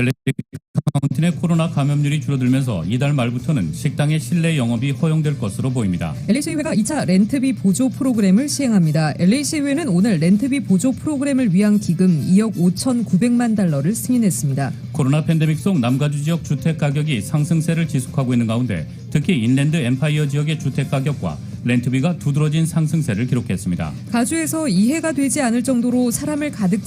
LA 카운티 내 코로나 감염률이 줄어들면서 이달 말부터는 식당의 실내 영업이 허용될 것으로 보입니다. LA시의회가 2차 렌트비 보조 프로그램을 시행합니다. LA시의회는 오늘 렌트비 보조 프로그램을 위한 기금 2억 5,900만 달러를 승인했습니다. 코로나 팬데믹 속 남가주 지역 주택 가격이 상승세를 지속하고 있는 가운데 특히 인랜드 엠파이어 지역의 주택 가격과 렌트비가 두드러진 상승세를 기록했습니다. 가주에서 이해가 되지 않을 정도로 사람을 가득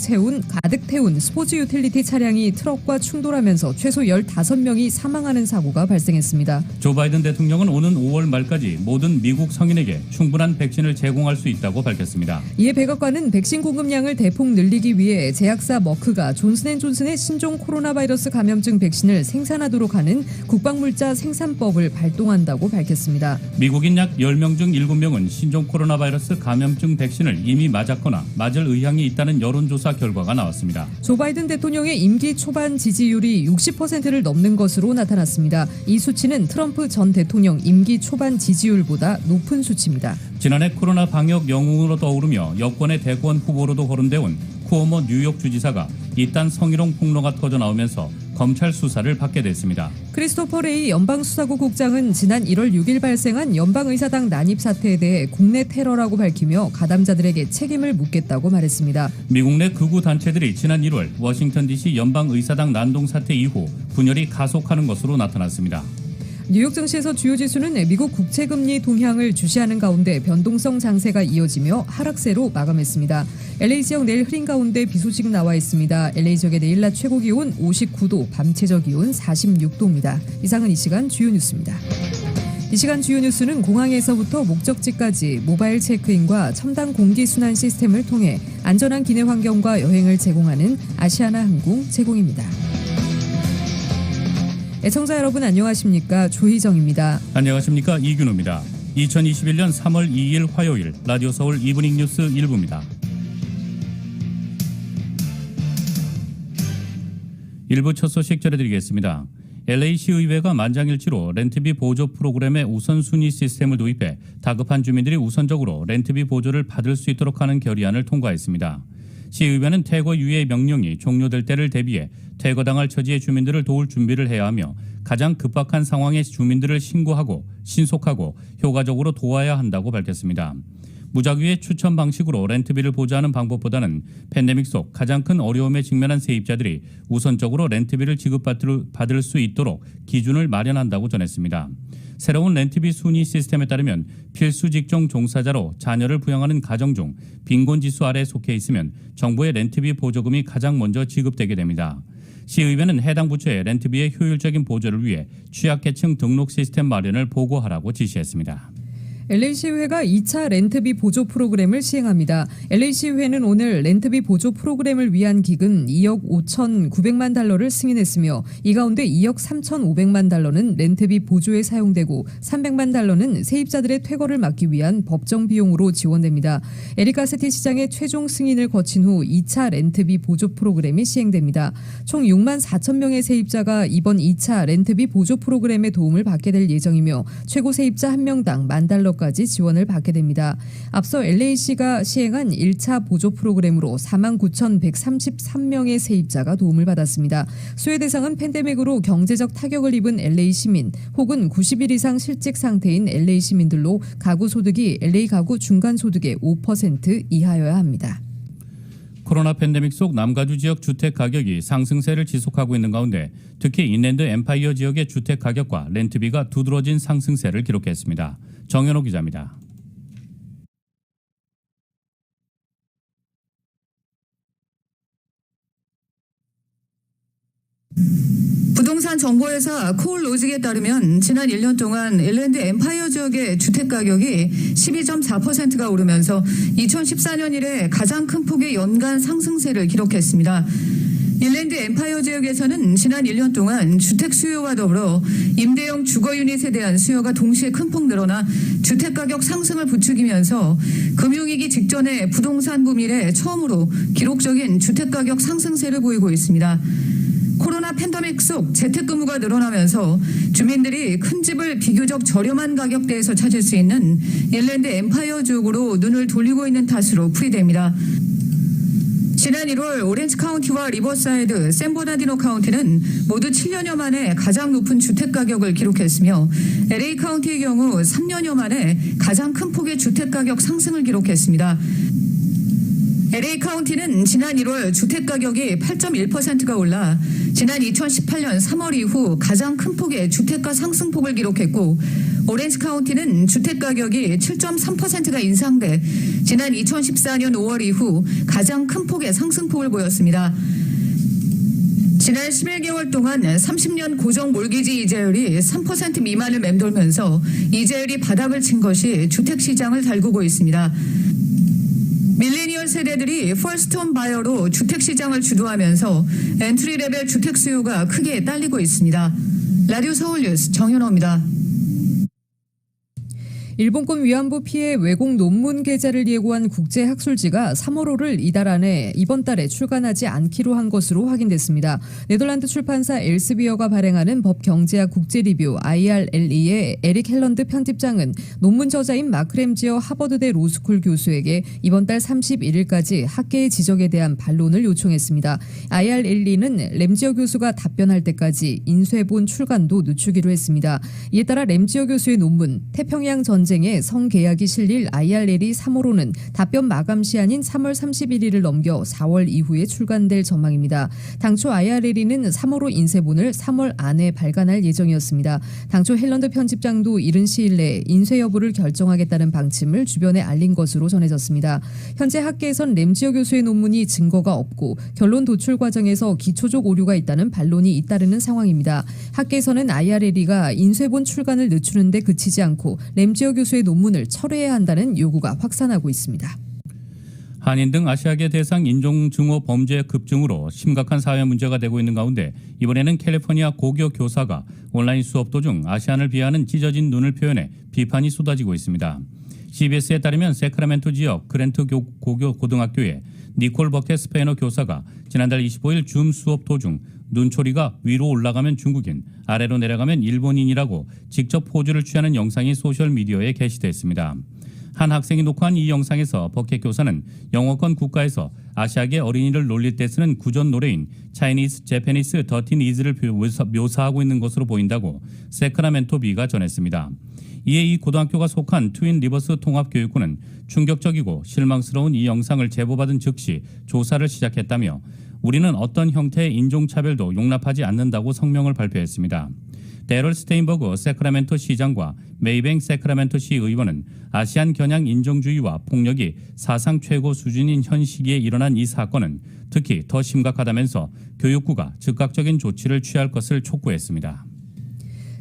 태운 스포츠 유틸리티 차량이 트럭과 충돌하면서 최소 15명이 사망하는 사고가 발생했습니다. 조 바이든 대통령은 오는 5월 말까지 모든 미국 성인에게 충분한 백신을 제공할 수 있다고 밝혔습니다. 이에 백악관은 백신 공급량을 대폭 늘리기 위해 제약사 머크가 존슨앤존슨의 신종 코로나 바이러스 감염증 백신을 생산하도록 하는 국방물자 생산법을 발동한다고 밝혔습니다. 미국인 약 10명 중 7명은 신종 코로나 바이러스 감염증 백신을 이미 맞았거나 맞을 의향이 있다는 여론조사 결과가 나왔습니다. 조 바이든 대통령의 임기 초반 지지율이 60%를 넘는 것으로 나타났습니다. 이 수치는 트럼프 전 대통령 임기 초반 지지율보다 높은 수치입니다. 지난해 코로나 방역 영웅으로 떠오르며 여권의 대권 후보로도 거론돼온 쿠오모 뉴욕 주지사가 이딴 성희롱 폭로가 터져 나오면서 검찰 수사를 받게 됐습니다. 크리스토퍼 레이 연방수사국 국장은 지난 1월 6일 발생한 연방의사당 난입 사태에 대해 국내 테러라고 밝히며 가담자들에게 책임을 묻겠다고 말했습니다. 미국 내 극우 단체들이 지난 1월 워싱턴 DC 연방의사당 난동 사태 이후 분열이 가속하는 것으로 나타났습니다. 뉴욕 증시에서 주요 지수는 미국 국채금리 동향을 주시하는 가운데 변동성 장세가 이어지며 하락세로 마감했습니다. LA 지역 내일 흐린 가운데 비 소식 나와 있습니다. LA 지역의 내일 낮 최고 기온 59도, 밤 최저 기온 46도입니다. 이상은 이 시간 주요 뉴스입니다. 이 시간 주요 뉴스는 공항에서부터 목적지까지 모바일 체크인과 첨단 공기순환 시스템을 통해 안전한 기내 환경과 여행을 제공하는 아시아나 항공 제공입니다. 애청자 여러분 안녕하십니까? 조희정입니다. 안녕하십니까? 이균호입니다. 2021년 3월 2일 화요일 라디오 서울 이브닝 뉴스 1부입니다. 1부 첫 소식 전해드리겠습니다. LA시의회가 만장일치로 렌트비 보조 프로그램의 우선순위 시스템을 도입해 다급한 주민들이 우선적으로 렌트비 보조를 받을 수 있도록 하는 결의안을 통과했습니다. 시의회는 퇴거 유예 명령이 종료될 때를 대비해 퇴거당할 처지의 주민들을 도울 준비를 해야 하며 가장 급박한 상황의 주민들을 신속하고 효과적으로 도와야 한다고 밝혔습니다. 무작위의 추천 방식으로 렌트비를 보조하는 방법보다는 팬데믹 속 가장 큰 어려움에 직면한 세입자들이 우선적으로 렌트비를 지급받을 수 있도록 기준을 마련한다고 전했습니다. 새로운 렌트비 순위 시스템에 따르면 필수 직종 종사자로 자녀를 부양하는 가정 중 빈곤지수 아래에 속해 있으면 정부의 렌트비 보조금이 가장 먼저 지급되게 됩니다. 시의회는 해당 부처에 렌트비의 효율적인 보조를 위해 취약계층 등록 시스템 마련을 보고하라고 지시했습니다. LA시의회가 2차 렌트비 보조 프로그램을 시행합니다. LA시의회는 오늘 렌트비 보조 프로그램을 위한 기금 2억 5,900만 달러를 승인했으며 이 가운데 2억 3,500만 달러는 렌트비 보조에 사용되고 300만 달러는 세입자들의 퇴거를 막기 위한 법정 비용으로 지원됩니다. 에릭 가세티 시장의 최종 승인을 거친 후 2차 렌트비 보조 프로그램이 시행됩니다. 총 6만 4천 명의 세입자가 이번 2차 렌트비 보조 프로그램의 도움을 받게 될 예정이며 최고 세입자 1명당 $10,000 까지 지원을 받게 됩니다. 앞서 LA시가 시행한 1차 보조 프로그램으로 49,133명의 세입자가 도움을 받았습니다. 수혜 대상은 팬데믹으로 경제적 타격을 입은 LA 시민 혹은 90일 이상 실직 상태인 LA 시민들로 가구 소득이 LA 가구 중간 소득의 5% 이하여야 합니다. 코로나 팬데믹 속 남가주 지역 주택 가격이 상승세를 지속하고 있는 가운데 특히 인랜드 엠파이어 지역의 주택 가격과 렌트비가 두드러진 상승세를 기록했습니다. 정현호 기자입니다. 부동산 정보회사 콜로직에 따르면 지난 1년 동안 인랜드 엠파이어 지역의 주택 가격이 12.4%가 오르면서 2014년 이래 가장 큰 폭의 연간 상승세를 기록했습니다. 인랜드 엠파이어 지역에서는 지난 1년 동안 주택 수요와 더불어 임대형 주거 유닛에 대한 수요가 동시에 큰 폭 늘어나 주택 가격 상승을 부추기면서 금융위기 직전에 부동산 붐 이래 처음으로 기록적인 주택 가격 상승세를 보이고 있습니다. 코로나 팬데믹 속 재택근무가 늘어나면서 주민들이 큰 집을 비교적 저렴한 가격대에서 찾을 수 있는 인랜드 엠파이어 지역으로 눈을 돌리고 있는 탓으로 풀이됩니다. 지난 1월 오렌지 카운티와 리버사이드, 샌버나디노 카운티는 모두 7년여 만에 가장 높은 주택 가격을 기록했으며 LA 카운티의 경우 3년여 만에 가장 큰 폭의 주택 가격 상승을 기록했습니다. LA 카운티는 지난 1월 주택 가격이 8.1%가 올라 지난 2018년 3월 이후 가장 큰 폭의 주택가 상승폭을 기록했고, 오렌지 카운티는 주택 가격이 7.3%가 인상돼 지난 2014년 5월 이후 가장 큰 폭의 상승폭을 보였습니다. 지난 11개월 동안 30년 고정 몰기지 이자율이 3% 미만을 맴돌면서 이자율이 바닥을 친 것이 주택 시장을 달구고 있습니다. 밀레니얼 세대들이 퍼스트홈 바이어로 주택 시장을 주도하면서 엔트리 레벨 주택 수요가 크게 딸리고 있습니다. 라디오 서울뉴스 정현호입니다. 일본권 위안부 피해 외국 논문 게재를 예고한 국제학술지가 3월호를 이달 안에 이번 달에 출간하지 않기로 한 것으로 확인됐습니다. 네덜란드 출판사 엘스비어가 발행하는 법경제학 국제리뷰 IRLE의 에릭 헬런드 편집장은 논문 저자인 마크 램지어 하버드대 로스쿨 교수에게 이번 달 31일까지 학계의 지적에 대한 반론을 요청했습니다. IRLE는 램지어 교수가 답변할 때까지 인쇄본 출간도 늦추기로 했습니다. 이에 따라 램지어 교수의 논문 태평양 전쟁의 성계약이 실릴 IRL이 3월호는 답변 마감 시한인 3월 31일을 넘겨 4월 이후에 출간될 전망입니다. 당초 IRL는 3월호 인쇄본을 3월 안에 발간할 예정이었습니다. 당초 헬런드 편집장도 이른 시일 내에 인쇄 여부를 결정하겠다는 방침을 주변에 알린 것으로 전해졌습니다. 현재 학계에선 램지어 교수의 논문이 증거가 없고 결론 도출 과정에서 기초적 오류가 있다는 반론이 잇따르는 상황입니다. 학계에서는 IRL가 인쇄본 출간을 늦추는 데 그치지 않고 램지어 교수의 논문을 철회해야 한다는 요구가 확산하고 있습니다. 한인 등 아시아계 대상 인종증오 범죄 급증으로 심각한 사회 문제가 되고 있는 가운데 이번에는 캘리포니아 고교 교사가 온라인 수업 도중 아시안을 비하하는 찢어진 눈을 표현해 비판이 쏟아지고 있습니다. CBS에 따르면 세크라멘토 지역 그랜트 고교 고등학교의 니콜 버켓 스페너 교사가 지난달 25일 줌 수업 도중 눈초리가 위로 올라가면 중국인, 아래로 내려가면 일본인이라고 직접 포즈를 취하는 영상이 소셜미디어에 게시됐습니다. 한 학생이 녹화한 이 영상에서 버켓 교사는 영어권 국가에서 아시아계 어린이를 놀릴 때 쓰는 구전 노래인 차이니스, 재패니스, 더티 니즈를 묘사하고 있는 것으로 보인다고 세크라멘토 비가 전했습니다. 이에 이 고등학교가 속한 트윈 리버스 통합교육부는 충격적이고 실망스러운 이 영상을 제보받은 즉시 조사를 시작했다며 우리는 어떤 형태의 인종차별도 용납하지 않는다고 성명을 발표했습니다. 데럴 스테인버그 세크라멘토 시장과 메이뱅 세크라멘토 시 의원은 아시안 겨냥 인종주의와 폭력이 사상 최고 수준인 현 시기에 일어난 이 사건은 특히 더 심각하다면서 교육부가 즉각적인 조치를 취할 것을 촉구했습니다.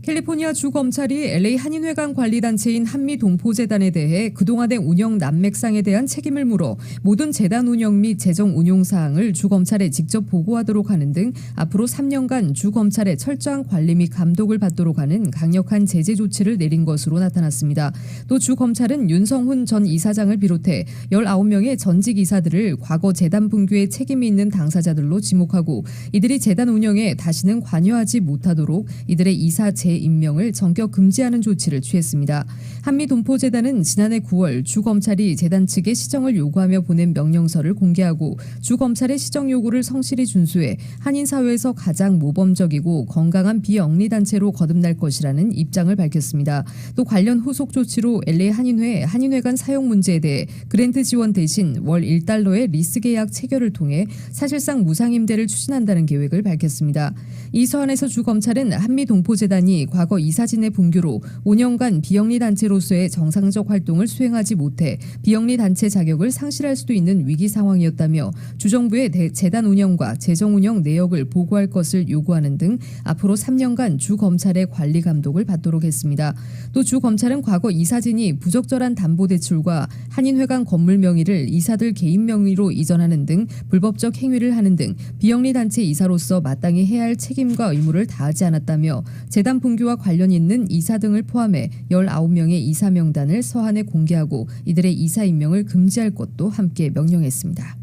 캘리포니아 주검찰이 LA 한인회관 관리단체인 한미동포재단에 대해 그동안의 운영 난맥상에 대한 책임을 물어 모든 재단 운영 및 재정 운용 사항을 주검찰에 직접 보고하도록 하는 등 앞으로 3년간 주검찰의 철저한 관리 및 감독을 받도록 하는 강력한 제재 조치를 내린 것으로 나타났습니다. 또 주검찰은 윤성훈 전 이사장을 비롯해 19명의 전직 이사들을 과거 재단 붕괴에 책임이 있는 당사자들로 지목하고 이들이 재단 운영에 다시는 관여하지 못하도록 이들의 이사 임명을 전격 금지하는 조치를 취했습니다. 한미동포재단은 지난해 9월 주검찰이 재단 측에 시정을 요구하며 보낸 명령서를 공개하고 주검찰의 시정 요구를 성실히 준수해 한인사회에서 가장 모범적이고 건강한 비영리단체로 거듭날 것이라는 입장을 밝혔습니다. 또 관련 후속 조치로 LA 한인회, 한인회관 사용 문제에 대해 그랜트 지원 대신 월 $1의 리스 계약 체결을 통해 사실상 무상임대를 추진한다는 계획을 밝혔습니다. 이 서한에서 주검찰은 한미동포재단이 과거 이사진의 분규로 5년간 비영리단체로서의 정상적 활동을 수행하지 못해 비영리단체 자격을 상실할 수도 있는 위기 상황이었다며 주정부의 재단 운영과 재정 운영 내역을 보고할 것을 요구하는 등 앞으로 3년간 주검찰의 관리 감독을 받도록 했습니다. 또 주검찰은 과거 이사진이 부적절한 담보대출과 한인회관 건물 명의를 이사들 개인 명의로 이전하는 등 불법적 행위를 하는 등 비영리단체 이사로서 마땅히 해야 할 책임과 의무를 다하지 않았다며 재단 분규와 관련 있는 이사 등을 포함해 19명의 이사 명단을 서한에 공개하고 이들의 이사 임명을 금지할 것도 함께 명령했습니다.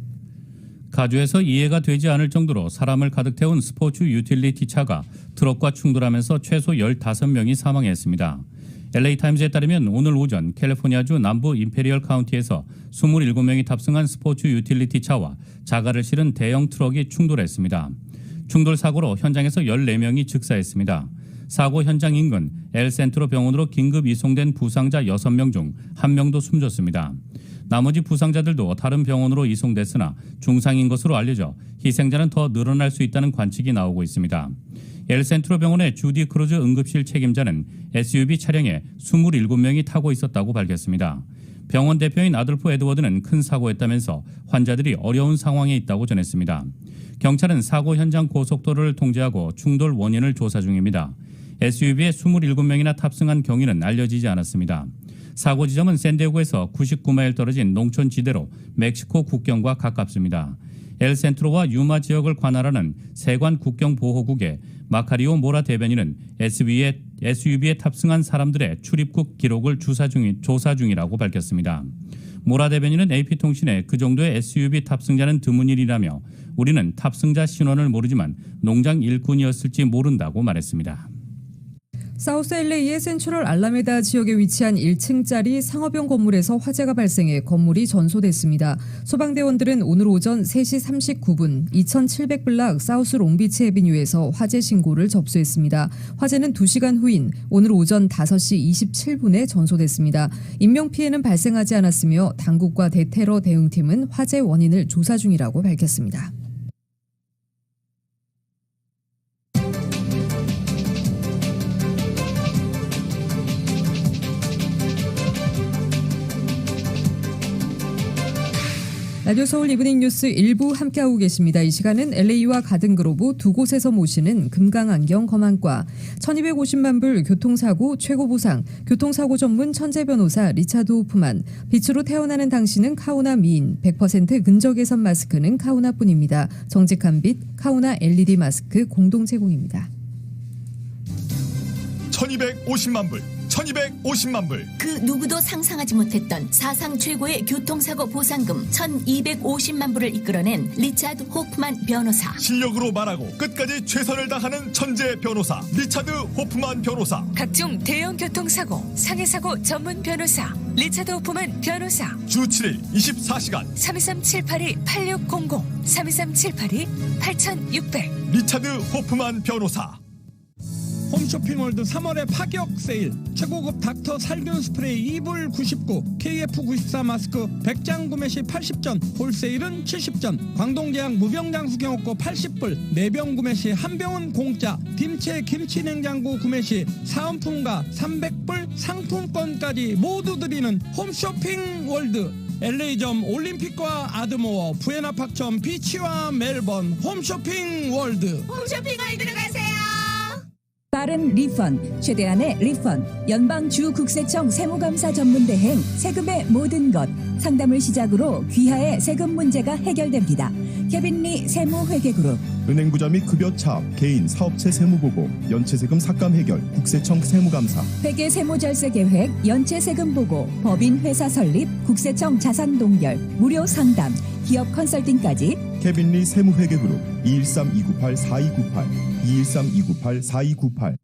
가주에서 이해가 되지 않을 정도로 사람을 가득 태운 스포츠 유틸리티 차가 트럭과 충돌하면서 최소 15명이 사망했습니다. LA타임즈에 따르면 오늘 오전 캘리포니아주 남부 임페리얼 카운티에서 27명이 탑승한 스포츠 유틸리티 차와 자가를 실은 대형 트럭이 충돌했습니다. 충돌 사고로 현장에서 14명이 즉사했습니다. 사고 현장 인근 엘센트로 병원으로 긴급 이송된 부상자 6명 중 1명도 숨졌습니다. 나머지 부상자들도 다른 병원으로 이송됐으나 중상인 것으로 알려져 희생자는 더 늘어날 수 있다는 관측이 나오고 있습니다. 엘센트로 병원의 주디 크루즈 응급실 책임자는 SUV 차량에 27명이 타고 있었다고 밝혔습니다. 병원 대표인 아돌프 에드워드는 큰 사고였다면서 환자들이 어려운 상황에 있다고 전했습니다. 경찰은 사고 현장 고속도로를 통제하고 충돌 원인을 조사 중입니다. SUV에 27명이나 탑승한 경위는 알려지지 않았습니다. 사고 지점은 샌디에고에서 99마일 떨어진 농촌 지대로 멕시코 국경과 가깝습니다. 엘센트로와 유마 지역을 관할하는 세관 국경보호국의 마카리오 모라 대변인은 SUV에 탑승한 사람들의 출입국 기록을 조사 중이라고 밝혔습니다. 모라 대변인은 AP통신에 그 정도의 SUV 탑승자는 드문 일이라며 우리는 탑승자 신원을 모르지만 농장 일꾼이었을지 모른다고 말했습니다. 사우스 LA의 센트럴 알라메다 지역에 위치한 1층짜리 상업용 건물에서 화재가 발생해 건물이 전소됐습니다. 소방대원들은 오늘 오전 3시 39분 2700블락 사우스 롱비치 애비뉴에서 화재 신고를 접수했습니다. 화재는 2시간 후인 오늘 오전 5시 27분에 전소됐습니다. 인명피해는 발생하지 않았으며 당국과 대테러 대응팀은 화재 원인을 조사 중이라고 밝혔습니다. 라디오 서울 이브닝 뉴스 1부 함께하고 계십니다. 이 시간은 LA와 가든그로브 두 곳에서 모시는 금강안경 검안과 1250만 불 교통사고 최고 보상, 교통사고 전문 천재 변호사 리차드 호프만, 빛으로 태어나는 당신은 카우나 미인, 100% 근저 개선 마스크는 카우나뿐입니다. 정직한 빛, 카우나 LED 마스크 공동 제공입니다. 1250만 불, 1250만 불. 그 누구도 상상하지 못했던 사상 최고의 교통사고 보상금 1250만 불을 이끌어낸 리차드 호프만 변호사. 실력으로 말하고 끝까지 최선을 다하는 천재 변호사 리차드 호프만 변호사. 각종 대형 교통사고, 상해사고 전문 변호사 리차드 호프만 변호사. 주 7일 24시간 323-782-8600 323-782-8600 리차드 호프만 변호사. 홈쇼핑월드 3월의 파격 세일, 최고급 닥터 살균 스프레이 2불 99, KF94 마스크 100장 구매 시 80전, 홀세일은 70전, 광동제약 무병장 후경업고 80불, 4병 구매 시 1병은 공짜, 김치 김치냉장고 구매 시 사은품과 300불 상품권까지 모두 드리는 홈쇼핑월드. LA점 올림픽과 아드모어, 부에나파크점 비치와 멜번, 홈쇼핑월드. 홈쇼핑을 들어가세요. 빠른 리펀, 최대한의 리펀, 연방주국세청 세무감사 전문대행, 세금의 모든 것, 상담을 시작으로 귀하의 세금 문제가 해결됩니다. 케빈리 세무회계그룹. 은행부자 및 급여 차압, 개인, 사업체 세무보고, 연체세금 삭감 해결, 국세청 세무감사. 회계 세무절세 계획, 연체세금 보고, 법인 회사 설립, 국세청 자산 동결, 무료 상담, 기업 컨설팅까지. 케빈리 세무회계그룹 213-298-4298, 213-298-4298.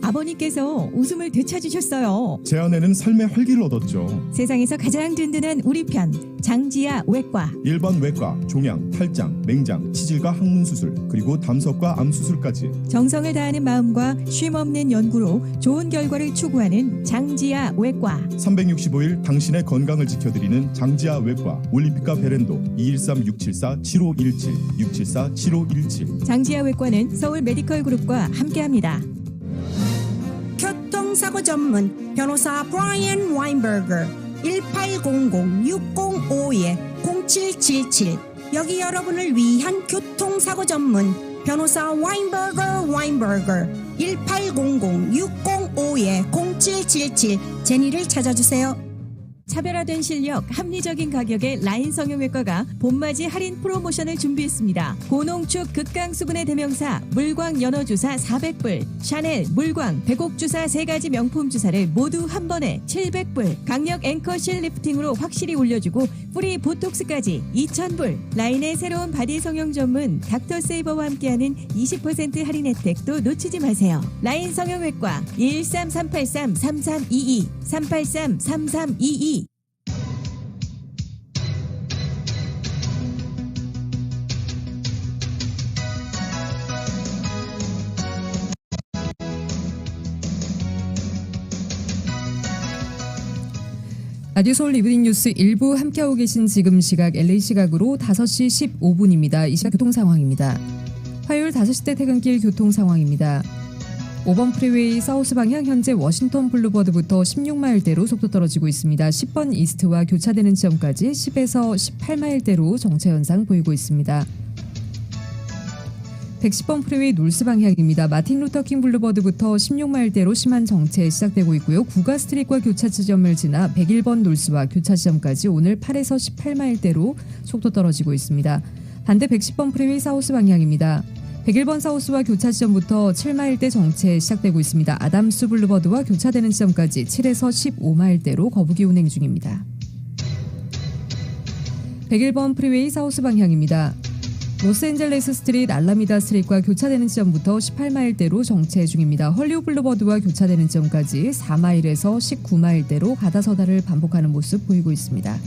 아버님께서 웃음을 되찾으셨어요. 제 아내는 삶의 활기를 얻었죠. 세상에서 가장 든든한 우리 편, 장지아 외과. 일반 외과, 종양, 탈장, 맹장, 치질과 항문 수술, 그리고 담석과 암 수술까지. 정성을 다하는 마음과 쉼없는 연구로 좋은 결과를 추구하는 장지아 외과. 365일 당신의 건강을 지켜드리는 장지아 외과, 올림픽과 베렌도 213-674-7517, 674-7517. 장지아 외과는 서울 메디컬 그룹과 함께합니다. 교통사고 전문 변호사 브라이언 와인버거 1800-605-0777. 여기 여러분을 위한 교통사고 전문 변호사 와인버거 1800-605-0777. 제니를 찾아주세요. 차별화된 실력, 합리적인 가격의 라인 성형외과가 봄맞이 할인 프로모션을 준비했습니다. 고농축 극강수분의 대명사 물광 연어주사 400불, 샤넬, 물광, 백옥주사 3가지 명품 주사를 모두 한 번에 700불, 강력 앵커실 리프팅으로 확실히 올려주고 뿌리 보톡스까지 2000불, 라인의 새로운 바디 성형 전문 닥터세이버와 함께하는 20% 할인 혜택도 놓치지 마세요. 라인 성형외과 113-383-3322, 383-3322. 라디오 서울 이브닝 뉴스 일부 함께하고 계신 지금 시각 LA 시각으로 5시 15분입니다. 이 시각 교통 상황입니다. 화요일 5시 대 퇴근길 교통 상황입니다. 5번 프리웨이 사우스 방향 현재 워싱턴 블루버드부터 16마일대로 속도 떨어지고 있습니다. 10번 이스트와 교차되는 지점까지 10에서 18마일대로 정체 현상 보이고 있습니다. 110번 프리웨이 놀스 방향입니다. 마틴 루터킹 블루버드부터 16마일대로 심한 정체 시작되고 있고요. 구가 스트릿과 교차 지점을 지나 101번 놀스와 교차 지점까지 오늘 8에서 18마일대로 속도 떨어지고 있습니다. 반대 110번 프리웨이 사우스 방향입니다. 101번 사우스와 교차 지점부터 7마일대 정체 시작되고 있습니다. 아담스 블루버드와 교차되는 지점까지 7에서 15마일대로 거부기 운행 중입니다. 101번 프리웨이 사우스 방향입니다. 로스앤젤레스 스트릿, 알라미다 스트릿과 교차되는 지점부터 18마일대로 정체 중입니다. 헐리우드 블루버드와 교차되는 지점까지 4마일에서 19마일대로 가다서다를 반복하는 모습 보이고 있습니다.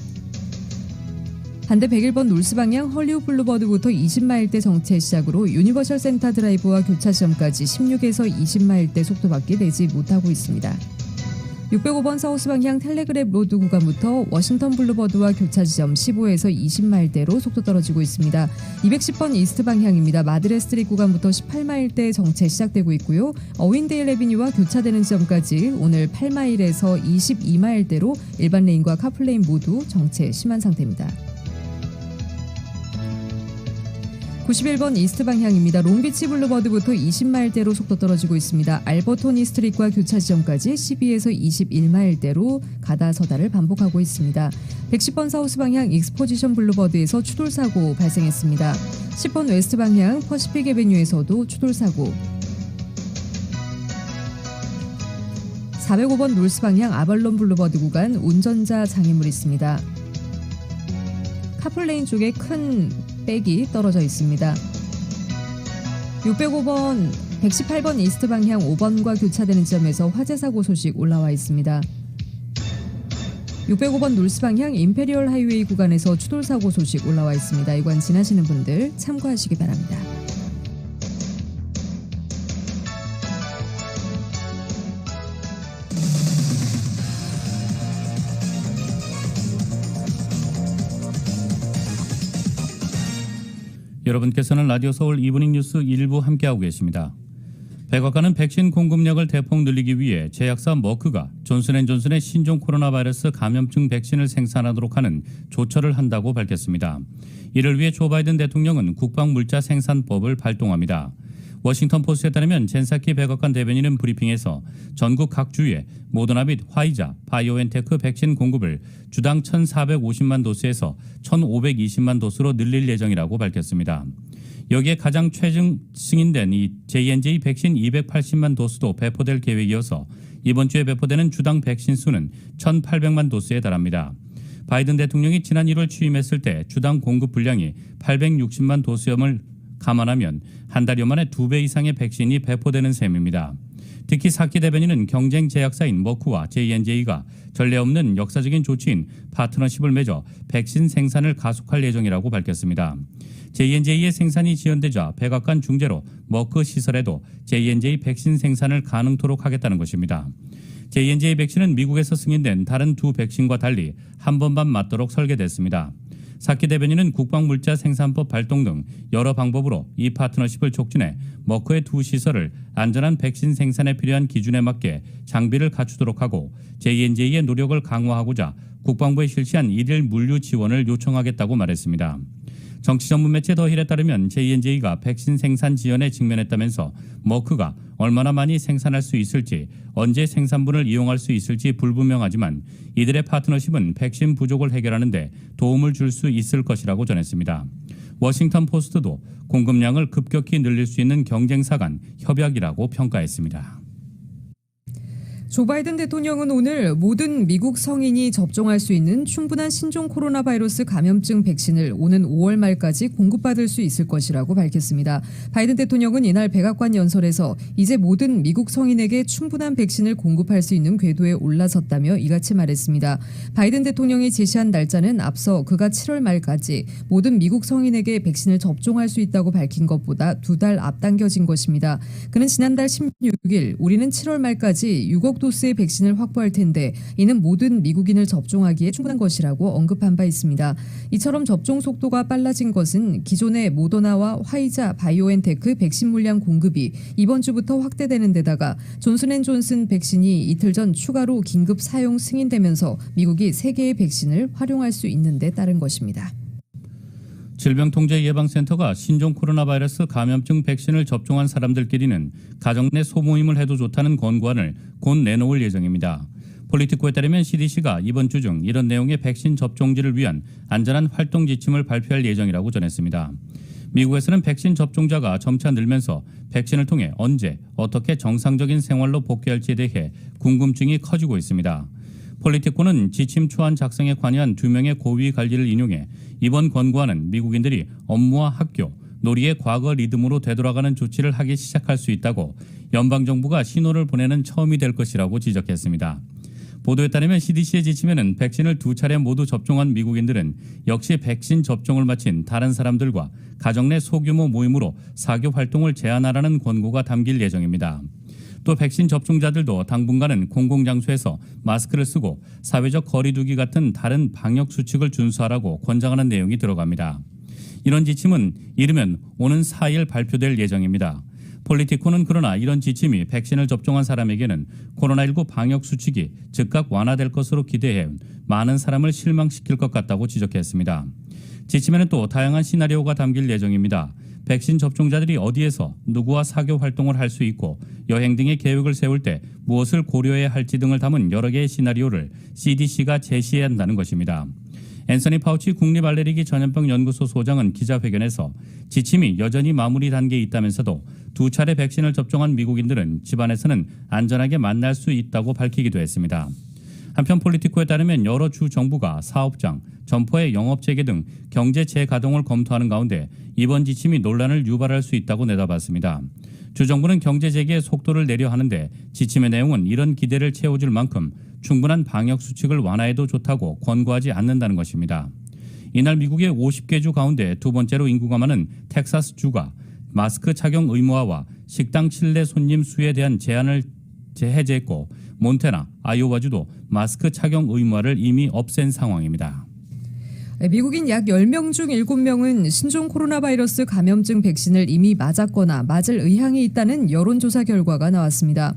반대 101번 놀스 방향 헐리우드 블루버드부터 20마일대 정체 시작으로 유니버셜 센터 드라이브와 교차 지점까지 16에서 20마일대 속도밖에 내지 못하고 있습니다. 605번 사우스 방향 텔레그랩 로드 구간부터 워싱턴 블루버드와 교차 지점 15에서 20마일대로 속도 떨어지고 있습니다. 210번 이스트 방향입니다. 마드레 스트릿 구간부터 18마일대 정체 시작되고 있고요. 어윈데일 애비뉴와 교차되는 지점까지 오늘 8마일에서 22마일대로 일반 레인과 카풀레인 모두 정체 심한 상태입니다. 91번 이스트 방향입니다. 롱비치 블루버드부터 20마일대로 속도 떨어지고 있습니다. 알버토니 스트릿과 교차 지점까지 12에서 21마일대로 가다서다를 반복하고 있습니다. 110번 사우스 방향 익스포지션 블루버드에서 추돌사고 발생했습니다. 10번 웨스트 방향 퍼시픽 애베뉴에서도 추돌사고, 405번 놀스 방향 아발론 블루버드 구간 운전자 장애물 있습니다. 카풀레인 쪽에 큰 백이 떨어져 있습니다. 605번, 118번 이스트 방향 5번과 교차되는 지점에서 화재 사고 소식 올라와 있습니다. 605번 놀스 방향 임페리얼 하이웨이 구간에서 추돌 사고 소식 올라와 있습니다. 이 구간 지나시는 분들 참고하시기 바랍니다. 여러분께서는 라디오 서울 이브닝 뉴스 일부 함께하고 계십니다. 백악관은 백신 공급량을 대폭 늘리기 위해 제약사 머크가 존슨앤존슨의 신종 코로나 바이러스 감염증 백신을 생산하도록 하는 조처를 한다고 밝혔습니다. 이를 위해 조 바이든 대통령은 국방물자 생산법을 발동합니다. 워싱턴 포스트에 따르면 젠사키 백악관 대변인은 브리핑에서 전국 각 주에 모더나 및 화이자, 바이오엔테크 백신 공급을 주당 1,450만 도스에서 1,520만 도스로 늘릴 예정이라고 밝혔습니다. 여기에 가장 최근 승인된 이 J&J 백신 280만 도스도 배포될 계획이어서 이번 주에 배포되는 주당 백신 수는 1,800만 도스에 달합니다. 바이든 대통령이 지난 1월 취임했을 때 주당 공급 분량이 860만 도스염을 감안하면 한 달여 만에 2배 이상의 백신이 배포되는 셈입니다. 특히 사키 대변인은 경쟁 제약사인 머크와 J&J가 전례 없는 역사적인 조치인 파트너십을 맺어 백신 생산을 가속할 예정이라고 밝혔습니다. J&J의 생산이 지연되자 백악관 중재로 머크 시설에도 J&J 백신 생산을 가능토록 하겠다는 것입니다. J&J 백신은 미국에서 승인된 다른 두 백신과 달리 한 번만 맞도록 설계됐습니다. 사키 대변인은 국방물자 생산법 발동 등 여러 방법으로 이 파트너십을 촉진해 머크의 두 시설을 안전한 백신 생산에 필요한 기준에 맞게 장비를 갖추도록 하고 J&J의 노력을 강화하고자 국방부에 실시한 일일 물류 지원을 요청하겠다고 말했습니다. 정치 전문 매체 더힐에 따르면 J&J가 백신 생산 지연에 직면했다면서 머크가 얼마나 많이 생산할 수 있을지, 언제 생산분을 이용할 수 있을지 불분명하지만 이들의 파트너십은 백신 부족을 해결하는 데 도움을 줄 수 있을 것이라고 전했습니다. 워싱턴 포스트도 공급량을 급격히 늘릴 수 있는 경쟁사 간 협약이라고 평가했습니다. 조 바이든 대통령은 오늘 모든 미국 성인이 접종할 수 있는 충분한 신종 코로나 바이러스 감염증 백신을 오는 5월 말까지 공급받을 수 있을 것이라고 밝혔습니다. 바이든 대통령은 이날 백악관 연설에서 이제 모든 미국 성인에게 충분한 백신을 공급할 수 있는 궤도에 올라섰다며 이같이 말했습니다. 바이든 대통령이 제시한 날짜는 앞서 그가 7월 말까지 모든 미국 성인에게 백신을 접종할 수 있다고 밝힌 것보다 2달 앞당겨진 것입니다. 그는 지난달 16일 우리는 7월 말까지 6억 도스의 백신을 확보할 텐데 이는 모든 미국인을 접종하기에 충분한 것이라고 언급한 바 있습니다. 이처럼 접종 속도가 빨라진 것은 기존의 모더나와 화이자 바이오엔테크 백신 물량 공급이 이번 주부터 확대되는 데다가 존슨앤존슨 백신이 이틀 전 추가로 긴급 사용 승인되면서 미국이 3개의 백신을 활용할 수 있는 데 따른 것입니다. 질병통제예방센터가 신종 코로나 바이러스 감염증 백신을 접종한 사람들끼리는 가정 내 소모임을 해도 좋다는 권고안을 곧 내놓을 예정입니다. 폴리티코에 따르면 CDC가 이번 주 중 이런 내용의 백신 접종지를 위한 안전한 활동 지침을 발표할 예정이라고 전했습니다. 미국에서는 백신 접종자가 점차 늘면서 백신을 통해 언제 어떻게 정상적인 생활로 복귀할지에 대해 궁금증이 커지고 있습니다. 폴리티코는 지침 초안 작성에 관여한 2명의 고위 관리를 인용해 이번 권고안은 미국인들이 업무와 학교, 놀이의 과거 리듬으로 되돌아가는 조치를 하기 시작할 수 있다고 연방정부가 신호를 보내는 처음이 될 것이라고 지적했습니다. 보도에 따르면 CDC의 지침에는 백신을 2차례 모두 접종한 미국인들은 역시 백신 접종을 마친 다른 사람들과 가정 내 소규모 모임으로 사교 활동을 제한하라는 권고가 담길 예정입니다. 또 백신 접종자들도 당분간은 공공장소에서 마스크를 쓰고 사회적 거리 두기 같은 다른 방역 수칙을 준수하라고 권장하는 내용이 들어갑니다. 이런 지침은 이르면 오는 4일 발표될 예정입니다. 폴리티코는 그러나 이런 지침이 백신을 접종한 사람에게는 코로나19 방역 수칙이 즉각 완화될 것으로 기대해 많은 사람을 실망시킬 것 같다고 지적했습니다. 지침에는 또 다양한 시나리오가 담길 예정입니다. 백신 접종자들이 어디에서 누구와 사교 활동을 할 수 있고 여행 등의 계획을 세울 때 무엇을 고려해야 할지 등을 담은 여러 개의 시나리오를 CDC가 제시해야 한다는 것입니다. 앤서니 파우치 국립알레르기 전염병 연구소 소장은 기자회견에서 지침이 여전히 마무리 단계에 있다면서도 2차례 백신을 접종한 미국인들은 집안에서는 안전하게 만날 수 있다고 밝히기도 했습니다. 한편 폴리티코에 따르면 여러 주 정부가 사업장, 점포의 영업 재개 등 경제 재가동을 검토하는 가운데 이번 지침이 논란을 유발할 수 있다고 내다봤습니다. 주 정부는 경제 재개의 속도를 내려 하는데 지침의 내용은 이런 기대를 채워줄 만큼 충분한 방역 수칙을 완화해도 좋다고 권고하지 않는다는 것입니다. 이날 미국의 50개 주 가운데 2번째로 인구가 많은 텍사스 주가 마스크 착용 의무화와 식당 실내 손님 수에 대한 제한을 해제했고 몬태나, 아이오와주도 마스크 착용 의무화를 이미 없앤 상황입니다. 미국인 약 10명 중 7명은 신종 코로나 바이러스 감염증 백신을 이미 맞았거나 맞을 의향이 있다는 여론조사 결과가 나왔습니다.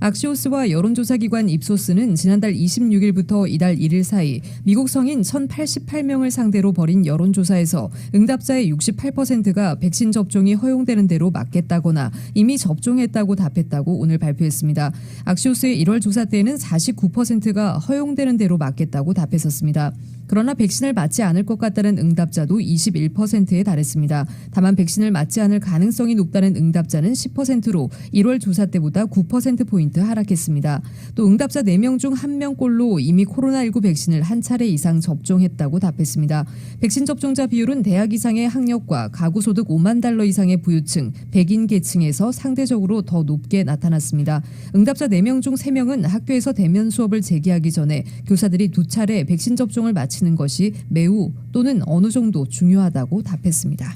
악시오스와 여론조사기관 입소스는 지난달 26일부터 이달 1일 사이 미국 성인 1,088명을 상대로 벌인 여론조사에서 응답자의 68%가 백신 접종이 허용되는 대로 맞겠다거나 이미 접종했다고 답했다고 오늘 발표했습니다. 악시오스의 1월 조사 때에는 49%가 허용되는 대로 맞겠다고 답했었습니다. 그러나 백신을 맞지 않을 것 같다는 응답자도 21%에 달했습니다. 다만 백신을 맞지 않을 가능성이 높다는 응답자는 10%로 1월 조사 때보다 9%포인트 하락했습니다. 또 응답자 4명 중 1명꼴로 이미 코로나19 백신을 한 차례 이상 접종했다고 답했습니다. 백신 접종자 비율은 대학 이상의 학력과 가구 소득 5만 달러 이상의 부유층, 백인 계층에서 상대적으로 더 높게 나타났습니다. 응답자 4명 중 3명은 학교에서 대면 수업을 재개하기 전에 교사들이 2차례 백신 접종을 마치는 것이 매우 또는 어느 정도 중요하다고 답했습니다.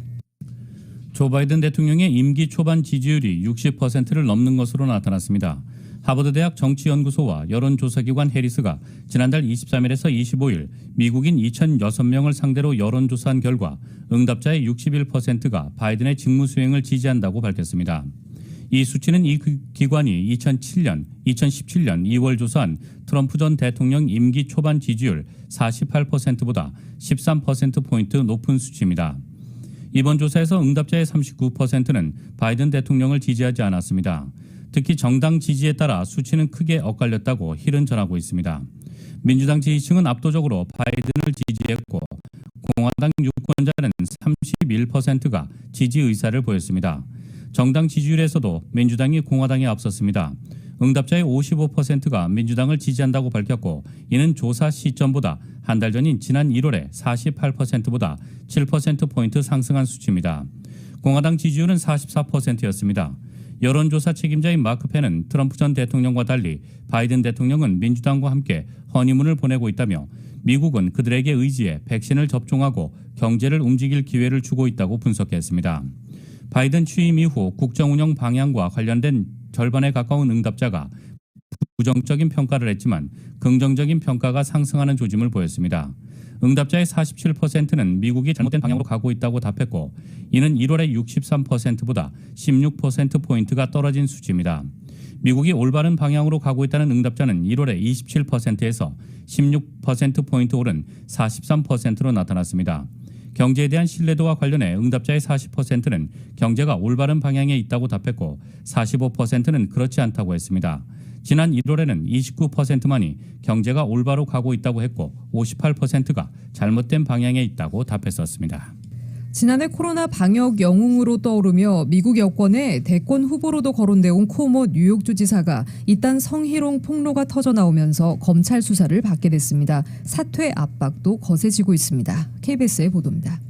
조 바이든 대통령의 임기 초반 지지율이 60%를 넘는 것으로 나타났습니다. 하버드대학 정치연구소와 여론조사기관 해리스가 지난달 23일에서 25일 미국인 2,006명을 상대로 여론조사한 결과 응답자의 61%가 바이든의 직무수행을 지지한다고 밝혔습니다. 이 수치는 이 기관이 2017년 2월 조사한 트럼프 전 대통령 임기 초반 지지율 48%보다 13%포인트 높은 수치입니다. 이번 조사에서 응답자의 39%는 바이든 대통령을 지지하지 않았습니다. 특히 정당 지지에 따라 수치는 크게 엇갈렸다고 힐은 전하고 있습니다. 민주당 지지층은 압도적으로 바이든을 지지했고 공화당 유권자는 31%가 지지 의사를 보였습니다. 정당 지지율에서도 민주당이 공화당에 앞섰습니다. 응답자의 55%가 민주당을 지지한다고 밝혔고 이는 조사 시점보다 한 달 전인 지난 1월에 48%보다 7%포인트 상승한 수치입니다. 공화당 지지율은 44%였습니다. 여론조사 책임자인 마크 펜은 트럼프 전 대통령과 달리 바이든 대통령은 민주당과 함께 허니문을 보내고 있다며 미국은 그들에게 의지해 백신을 접종하고 경제를 움직일 기회를 주고 있다고 분석했습니다. 바이든 취임 이후 국정운영 방향과 관련된 절반에 가까운 응답자가 부정적인 평가를 했지만 긍정적인 평가가 상승하는 조짐을 보였습니다. 응답자의 47%는 미국이 잘못된 방향으로 가고 있다고 답했고 이는 1월의 63%보다 16%포인트가 떨어진 수치입니다. 미국이 올바른 방향으로 가고 있다는 응답자는 1월에 27%에서 16%포인트 오른 43%로 나타났습니다. 경제에 대한 신뢰도와 관련해 응답자의 40%는 경제가 올바른 방향에 있다고 답했고 45%는 그렇지 않다고 했습니다. 지난 1월에는 29%만이 경제가 올바로 가고 있다고 했고 58%가 잘못된 방향에 있다고 답했었습니다. 지난해 코로나 방역 영웅으로 떠오르며 미국 여권의 대권 후보로도 거론돼 온 쿠오모 뉴욕주 지사가 이딴 성희롱 폭로가 터져 나오면서 검찰 수사를 받게 됐습니다. 사퇴 압박도 거세지고 있습니다. KBS의 보도입니다.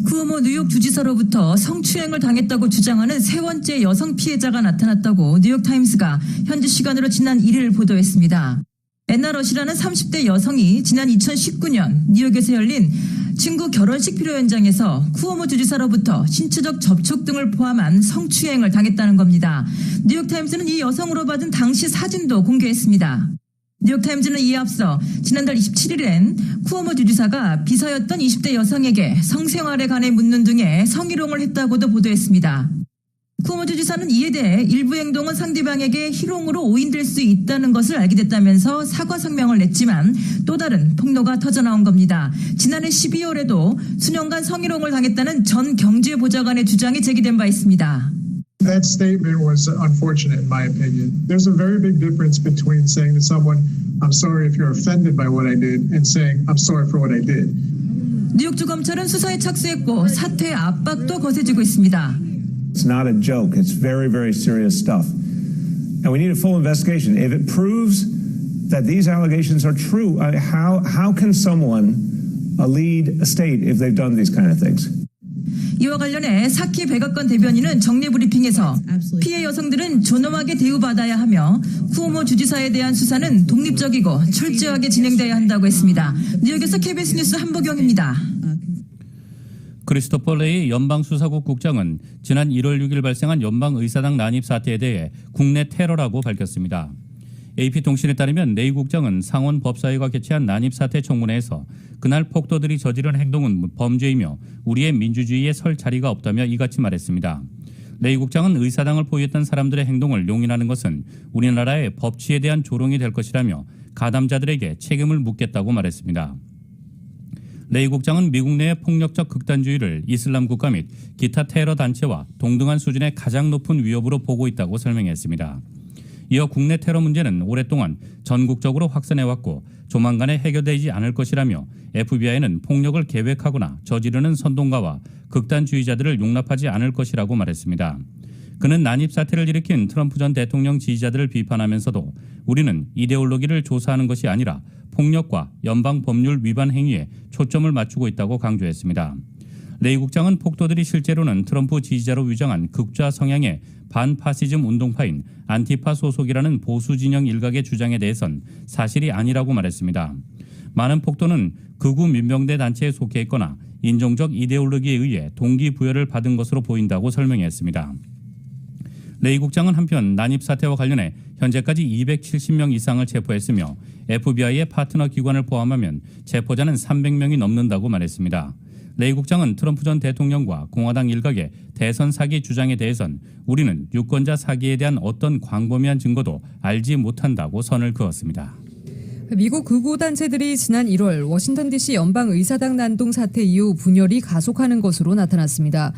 쿠오모 뉴욕 주지사로부터 성추행을 당했다고 주장하는 세 번째 여성 피해자가 나타났다고 뉴욕타임스가 현지 시간으로 지난 1일 보도했습니다. 앤나 러시라는 30대 여성이 지난 2019년 뉴욕에서 열린 친구 결혼식 피로 현장에서 쿠오모 주지사로부터 신체적 접촉 등을 포함한 성추행을 당했다는 겁니다. 뉴욕타임스는 이 여성으로 받은 당시 사진도 공개했습니다. 뉴욕타임즈는 이에 앞서 지난달 27일엔 쿠오모 주지사가 비서였던 20대 여성에게 성생활에 관해 묻는 등의 성희롱을 했다고도 보도했습니다. 쿠오모 주지사는 이에 대해 일부 행동은 상대방에게 희롱으로 오인될 수 있다는 것을 알게 됐다면서 사과 성명을 냈지만 또 다른 폭로가 터져나온 겁니다. 지난해 12월에도 수년간 성희롱을 당했다는 전 경제보좌관의 주장이 제기된 바 있습니다. That statement was unfortunate in my opinion. There's a very big difference between saying to someone, I'm sorry if you're offended by what I did, and saying, I'm sorry for what I did. 뉴욕주 검찰은 수사에 착수했고 사퇴 압박도 거세지고 있습니다. It's not a joke. It's very, very serious stuff. And we need a full investigation. If it proves that these allegations are true, how can someone lead a state if they've done these kind of things? 이와 관련해 사키 백악관 대변인은 정례 브리핑에서 피해 여성들은 존엄하게 대우받아야 하며 쿠오모 주지사에 대한 수사는 독립적이고 철저하게 진행돼야 한다고 했습니다. 뉴욕에서 KBS 뉴스 한보경입니다. 크리스토퍼 레이 연방수사국 국장은 지난 1월 6일 발생한 연방의사당 난입 사태에 대해 국내 테러라고 밝혔습니다. AP통신에 따르면 레이 국장은 상원 법사위가 개최한 난입 사태 청문회에서 그날 폭도들이 저지른 행동은 범죄이며 우리의 민주주의에 설 자리가 없다며 이같이 말했습니다. 레이 국장은 의사당을 보유했던 사람들의 행동을 용인하는 것은 우리나라의 법치에 대한 조롱이 될 것이라며 가담자들에게 책임을 묻겠다고 말했습니다. 레이 국장은 미국 내의 폭력적 극단주의를 이슬람 국가 및 기타 테러 단체와 동등한 수준의 가장 높은 위협으로 보고 있다고 설명했습니다. 이어 국내 테러 문제는 오랫동안 전국적으로 확산해왔고 조만간에 해결되지 않을 것이라며 FBI는 폭력을 계획하거나 저지르는 선동가와 극단주의자들을 용납하지 않을 것이라고 말했습니다. 그는 난입 사태를 일으킨 트럼프 전 대통령 지지자들을 비판하면서도 우리는 이데올로기를 조사하는 것이 아니라 폭력과 연방 법률 위반 행위에 초점을 맞추고 있다고 강조했습니다. 레이 국장은 폭도들이 실제로는 트럼프 지지자로 위장한 극좌 성향의 반파시즘 운동파인 안티파 소속이라는 보수 진영 일각의 주장에 대해선 사실이 아니라고 말했습니다. 많은 폭도는 극우 민병대 단체에 속해 있거나 인종적 이데올로기에 의해 동기부여를 받은 것으로 보인다고 설명했습니다. 레이 국장은 한편 난입 사태와 관련해 현재까지 270명 이상을 체포했으며 FBI의 파트너 기관을 포함하면 체포자는 300명이 넘는다고 말했습니다. 레이 국장은 트럼프 전 대통령과 공화당 일각의 대선 사기 주장에 대해선 우리는 유권자 사기에 대한 어떤 광범위한 증거도 알지 못한다고 선을 그었습니다. 미국 극우 단체들이 지난 1월 워싱턴 DC 연방의사당 난동 사태 이후 분열이 가속하는 것으로 나타났습니다.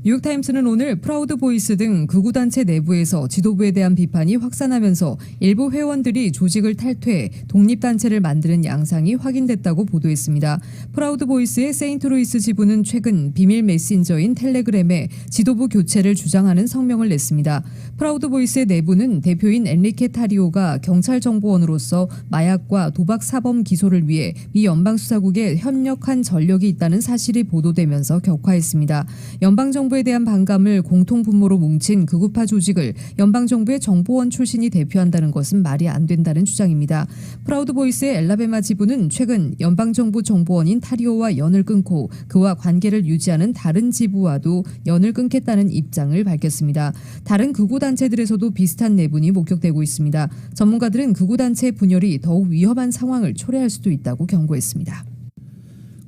뉴욕타임스는 오늘 프라우드 보이스 등 극우 단체 내부에서 지도부에 대한 비판이 확산하면서 일부 회원들이 조직을 탈퇴해 독립단체를 만드는 양상이 확인됐다고 보도했습니다. 프라우드 보이스의 세인트루이스 지부는 최근 비밀 메신저인 텔레그램에 지도부 교체를 주장하는 성명을 냈습니다. 프라우드 보이스의 내부는 대표인 엔리케 타리오가 경찰정보원으로서 마약과 도박 사범 기소를 위해 미 연방수사국에 협력한 전력이 있다는 사실이 보도되면서 격화했습니다. 연방정부에 대한 반감을 공통분모로 뭉친 극우파 조직을 연방정부의 정보원 출신이 대표한다는 것은 말이 안 된다는 주장입니다. 프라우드 보이스의 엘라베마 지부는 최근 연방정부 정보원인 타리오와 연을 끊고 그와 관계를 유지하는 다른 지부와도 연을 끊겠다는 입장을 밝혔습니다. 다른 극우 단체들에서도 비슷한 내분이 목격되고 있습니다. 전문가들은 극우 단체의 분열이 더욱 위험한 상황을 초래할 수도 있다고 경고했습니다.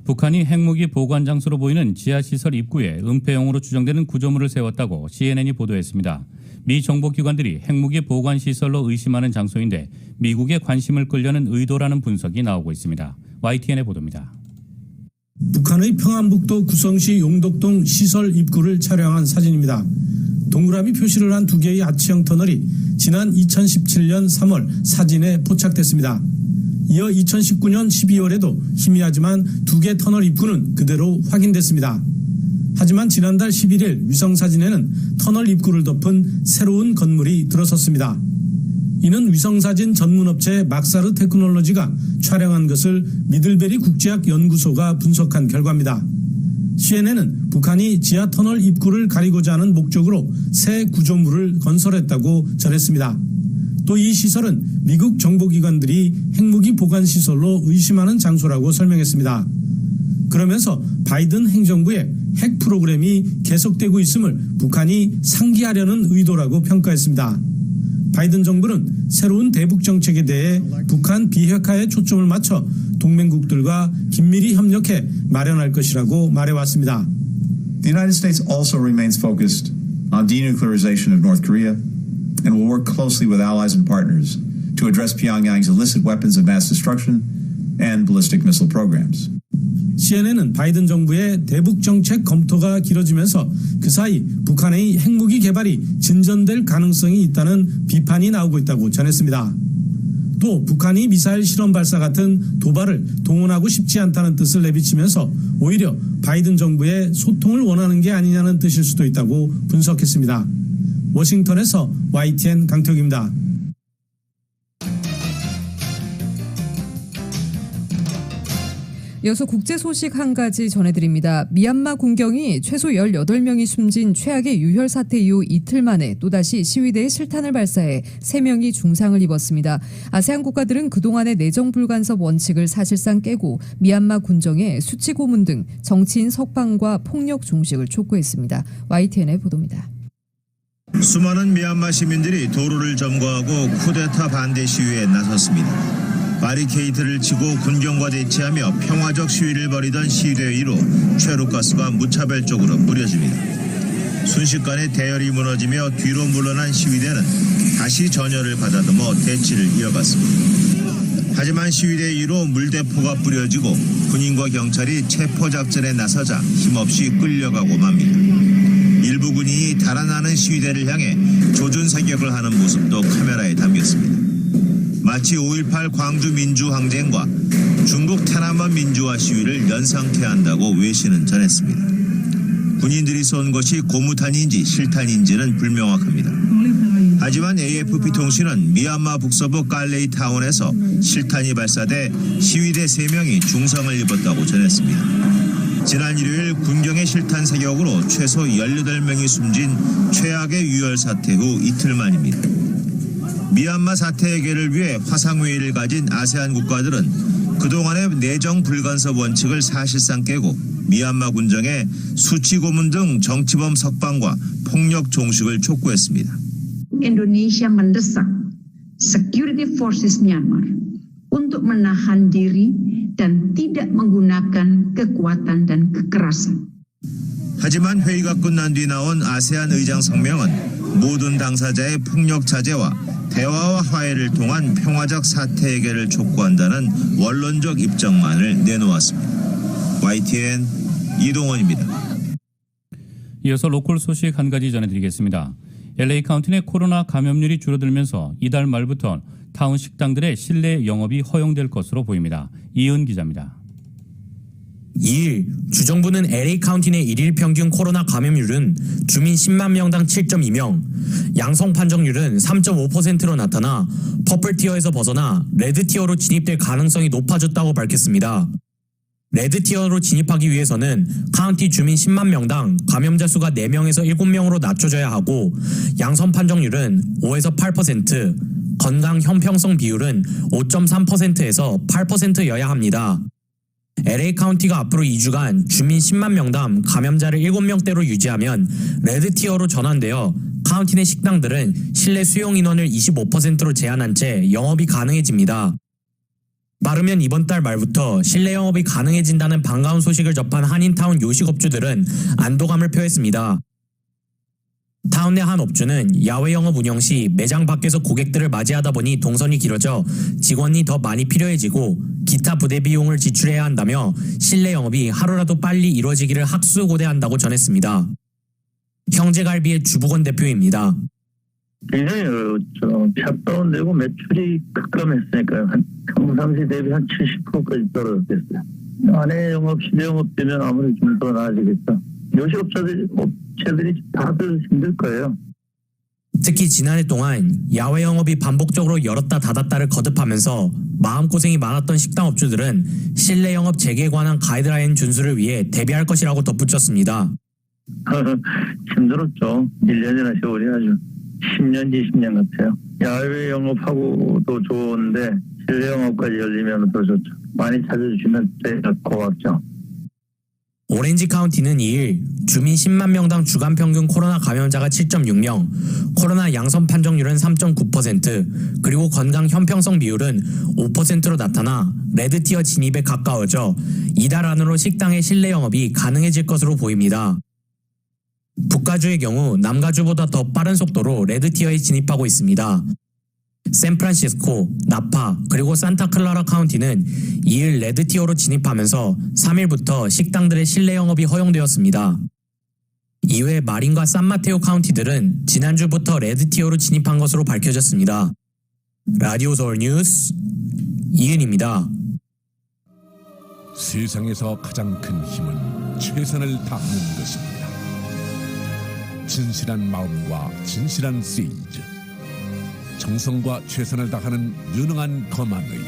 북한이 핵무기 보관 장소로 보이는 지하시설 입구에 은폐용으로 추정되는 구조물을 세웠다고 CNN이 보도했습니다. 미 정보기관들이 핵무기 보관 시설로 의심하는 장소인데 미국의 관심을 끌려는 의도라는 분석이 나오고 있습니다. YTN의 보도입니다. 북한의 평안북도 구성시 용덕동 시설 입구를 촬영한 사진입니다. 동그라미 표시를 한 두 개의 아치형 터널이 지난 2017년 3월 사진에 포착됐습니다. 이어 2019년 12월에도 희미하지만 두 개 터널 입구는 그대로 확인됐습니다. 하지만 지난달 11일 위성사진에는 터널 입구를 덮은 새로운 건물이 들어섰습니다. 이는 위성사진 전문업체 막사르 테크놀로지가 촬영한 것을 미들베리 국제학 연구소가 분석한 결과입니다. CNN은 북한이 지하터널 입구를 가리고자 하는 목적으로 새 구조물을 건설했다고 전했습니다. 또 이 시설은 미국 정보기관들이 핵무기 보관시설로 의심하는 장소라고 설명했습니다. 그러면서 바이든 행정부의 핵 프로그램이 계속되고 있음을 북한이 상기하려는 의도라고 평가했습니다. 바이든 정부는 새로운 대북 정책에 대해 북한 비핵화에 초점을 맞춰 동맹국들과 긴밀히 협력해 마련할 것이라고 말해왔습니다. The United States also remains focused on denuclearization of North Korea and will work closely with allies and partners to address Pyongyang's illicit weapons of mass destruction and ballistic missile programs. CNN은 바이든 정부의 대북 정책 검토가 길어지면서 그 사이 북한의 핵무기 개발이 진전될 가능성이 있다는 비판이 나오고 있다고 전했습니다. 또 북한이 미사일 실험 발사 같은 도발을 동원하고 싶지 않다는 뜻을 내비치면서 오히려 바이든 정부의 소통을 원하는 게 아니냐는 뜻일 수도 있다고 분석했습니다. 워싱턴에서 YTN 강태욱입니다. 이어서 국제 소식 한 가지 전해드립니다. 미얀마 군경이 최소 18명이 숨진 최악의 유혈 사태 이후 이틀 만에 또다시 시위대에 실탄을 발사해 3명이 중상을 입었습니다. 아세안 국가들은 그동안의 내정 불간섭 원칙을 사실상 깨고 미얀마 군정의 수치 고문 등 정치인 석방과 폭력 종식을 촉구했습니다. YTN의 보도입니다. 수많은 미얀마 시민들이 도로를 점거하고 쿠데타 반대 시위에 나섰습니다. 바리케이트를 치고 군경과 대치하며 평화적 시위를 벌이던 시위대 위로 최루가스가 무차별적으로 뿌려집니다. 순식간에 대열이 무너지며 뒤로 물러난 시위대는 다시 전열을 가다듬어 대치를 이어갔습니다. 하지만 시위대 위로 물대포가 뿌려지고 군인과 경찰이 체포작전에 나서자 힘없이 끌려가고 맙니다. 일부 군인이 달아나는 시위대를 향해 조준 사격을 하는 모습도 카메라에 담겼습니다. 마치 5.18 광주 민주항쟁과 중국 테난먼 민주화 시위를 연상케 한다고 외신은 전했습니다. 군인들이 쏜 것이 고무탄인지 실탄인지는 불명확합니다. 하지만 AFP 통신은 미얀마 북서부 깔레이 타운에서 실탄이 발사돼 시위대 3명이 중상을 입었다고 전했습니다. 지난 일요일 군경의 실탄 사격으로 최소 18명이 숨진 최악의 유혈 사태 후 이틀 만입니다. 미얀마 사태 해결을 위해 화상회의를 가진 아세안 국가들은 그동안의 내정 불간섭 원칙을 사실상 깨고 미얀마 군정의 수치 고문 등 정치범 석방과 폭력 종식을 촉구했습니다. Indonesia mendesak security forces Myanmar untuk menahan diri dan tidak menggunakan kekuatan dan kekerasan. 하지만 회의가 끝난 뒤 나온 아세안 의장 성명은 모든 당사자의 폭력 자제와 대화와 화해를 통한 평화적 사태 해결을 촉구한다는 원론적 입장만을 내놓았습니다. YTN 이동원입니다. 이어서 로컬 소식 한 가지 전해드리겠습니다. LA 카운티 내 코로나 감염률이 줄어들면서 이달 말부터 타운 식당들의 실내 영업이 허용될 것으로 보입니다. 이은 기자입니다. 2일 주정부는 LA 카운티 내 1일 평균 코로나 감염률은 주민 10만 명당 7.2명, 양성 판정률은 3.5%로 나타나 퍼플 티어에서 벗어나 레드 티어로 진입될 가능성이 높아졌다고 밝혔습니다. 레드 티어로 진입하기 위해서는 카운티 주민 10만 명당 감염자 수가 4명에서 7명으로 낮춰져야 하고 양성 판정률은 5에서 8%, 건강 형평성 비율은 5.3%에서 8%여야 합니다. LA 카운티가 앞으로 2주간 주민 10만 명당 감염자를 7명대로 유지하면 레드 티어로 전환되어 카운티 내 식당들은 실내 수용 인원을 25%로 제한한 채 영업이 가능해집니다. 빠르면 이번 달 말부터 실내 영업이 가능해진다는 반가운 소식을 접한 한인타운 요식업주들은 안도감을 표했습니다. 타운 내 한 업주는 야외 영업 운영 시 매장 밖에서 고객들을 맞이하다 보니 동선이 길어져 직원이 더 많이 필요해지고 기타 부대 비용을 지출해야 한다며 실내 영업이 하루라도 빨리 이루어지기를 학수고대한다고 전했습니다. 형제갈비의 주부건 대표입니다. 굉장히 샷다운되고 매출이 급감했으니까요. 평상시 대비 한 70%까지 떨어졌겠어요. 안에 영업, 실내 영업 되면 아무래도 좀 더 나아지겠죠. 요식업체들이 다들 힘들 거예요. 특히 지난해 동안 야외 영업이 반복적으로 열었다 닫았다를 거듭하면서 마음고생이 많았던 식당 업주들은 실내 영업 재개에 관한 가이드라인 준수를 위해 대비할 것이라고 덧붙였습니다. 힘들었죠. 1년이나 세월이 아주 10년, 20년 같아요. 야외 영업하고도 좋은데 실내 영업까지 열리면 더 좋죠. 많이 찾아주시면 저희가 고맙죠. 오렌지 카운티는 2일 주민 10만 명당 주간 평균 코로나 감염자가 7.6명, 코로나 양성 판정률은 3.9%, 그리고 건강 형평성 비율은 5%로 나타나 레드티어 진입에 가까워져 이달 안으로 식당의 실내 영업이 가능해질 것으로 보입니다. 북가주의 경우 남가주보다 더 빠른 속도로 레드티어에 진입하고 있습니다. 샌프란시스코, 나파, 그리고 산타클라라 카운티는 2일 레드티어로 진입하면서 3일부터 식당들의 실내 영업이 허용되었습니다. 이외 마린과 산마테오 카운티들은 지난주부터 레드티어로 진입한 것으로 밝혀졌습니다. 라디오 서울 뉴스 이은입니다. 세상에서 가장 큰 힘은 최선을 다하는 것입니다. 진실한 마음과 진실한 세일즈, 정성과 최선을 다하는 유능한 검안의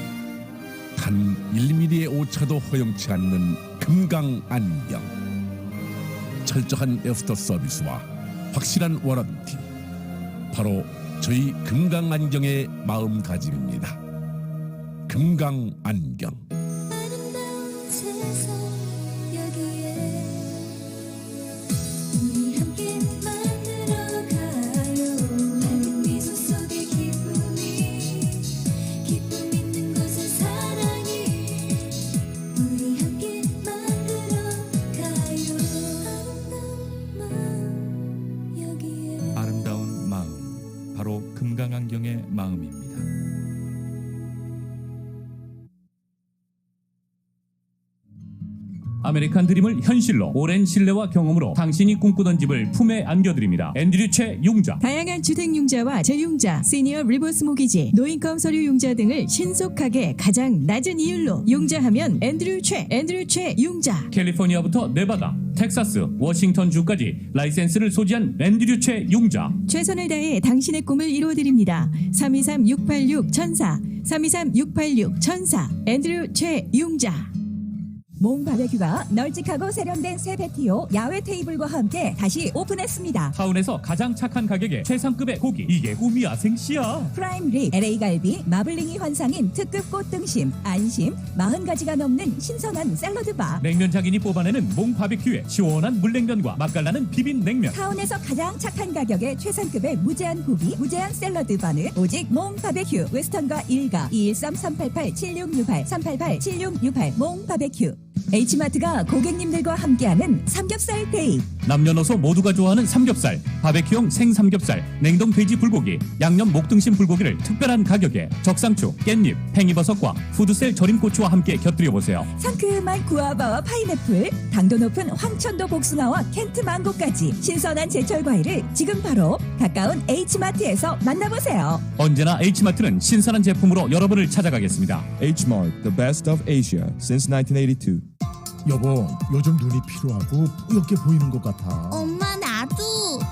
단 1mm의 오차도 허용치 않는 금강안경, 철저한 애프터 서비스와 확실한 워런티, 바로 저희 금강안경의 마음가짐입니다. 금강안경. 아름다운 마음, 바로 금강안경의 마음입니다. 아메리칸 드림을 현실로, 오랜 신뢰와 경험으로 당신이 꿈꾸던 집을 품에 안겨드립니다. 앤드류 최 융자. 다양한 주택 융자와 재융자, 시니어 리버스 모기지, 노인컴 서류 융자 등을 신속하게 가장 낮은 이율로 융자하면 앤드류 최 융자. 캘리포니아부터 네바다, 텍사스, 워싱턴주까지 라이센스를 소지한 앤드류 최 융자. 최선을 다해 당신의 꿈을 이루어드립니다. 323-686-1004 323-686-1004 앤드류 최 융자. 몽 바베큐가 널찍하고 세련된 새 패티오, 야외 테이블과 함께 다시 오픈했습니다. 타운에서 가장 착한 가격에 최상급의 고기, 이게 꿈이야 생시야. 프라임 립, LA 갈비, 마블링이 환상인 특급 꽃등심, 안심, 40가지가 넘는 신선한 샐러드바. 냉면 장인이 뽑아내는 몽 바베큐에 시원한 물냉면과 맛깔나는 비빔 냉면. 타운에서 가장 착한 가격에 최상급의 무제한 고기, 무제한 샐러드바는 오직 몽 바베큐. 웨스턴과 일가 213-388-7668 388-7668 몽 바베큐. H마트가 고객님들과 함께하는 삼겹살 데이. 남녀노소 모두가 좋아하는 삼겹살, 바베큐용 생삼겹살, 냉동 돼지 불고기, 양념 목등심 불고기를 특별한 가격에 적상추, 깻잎, 팽이버섯과 푸드셀 절임고추와 함께 곁들여보세요. 상큼한 구아바와 파인애플, 당도 높은 황천도 복숭아와 켄트 망고까지 신선한 제철 과일을 지금 바로 가까운 H마트에서 만나보세요. 언제나 H마트는 신선한 제품으로 여러분을 찾아가겠습니다. Hmart, the best of Asia since 1982. 여보, 요즘 눈이 피로하고 뿌옇게 보이는 것 같아. 엄마 나도.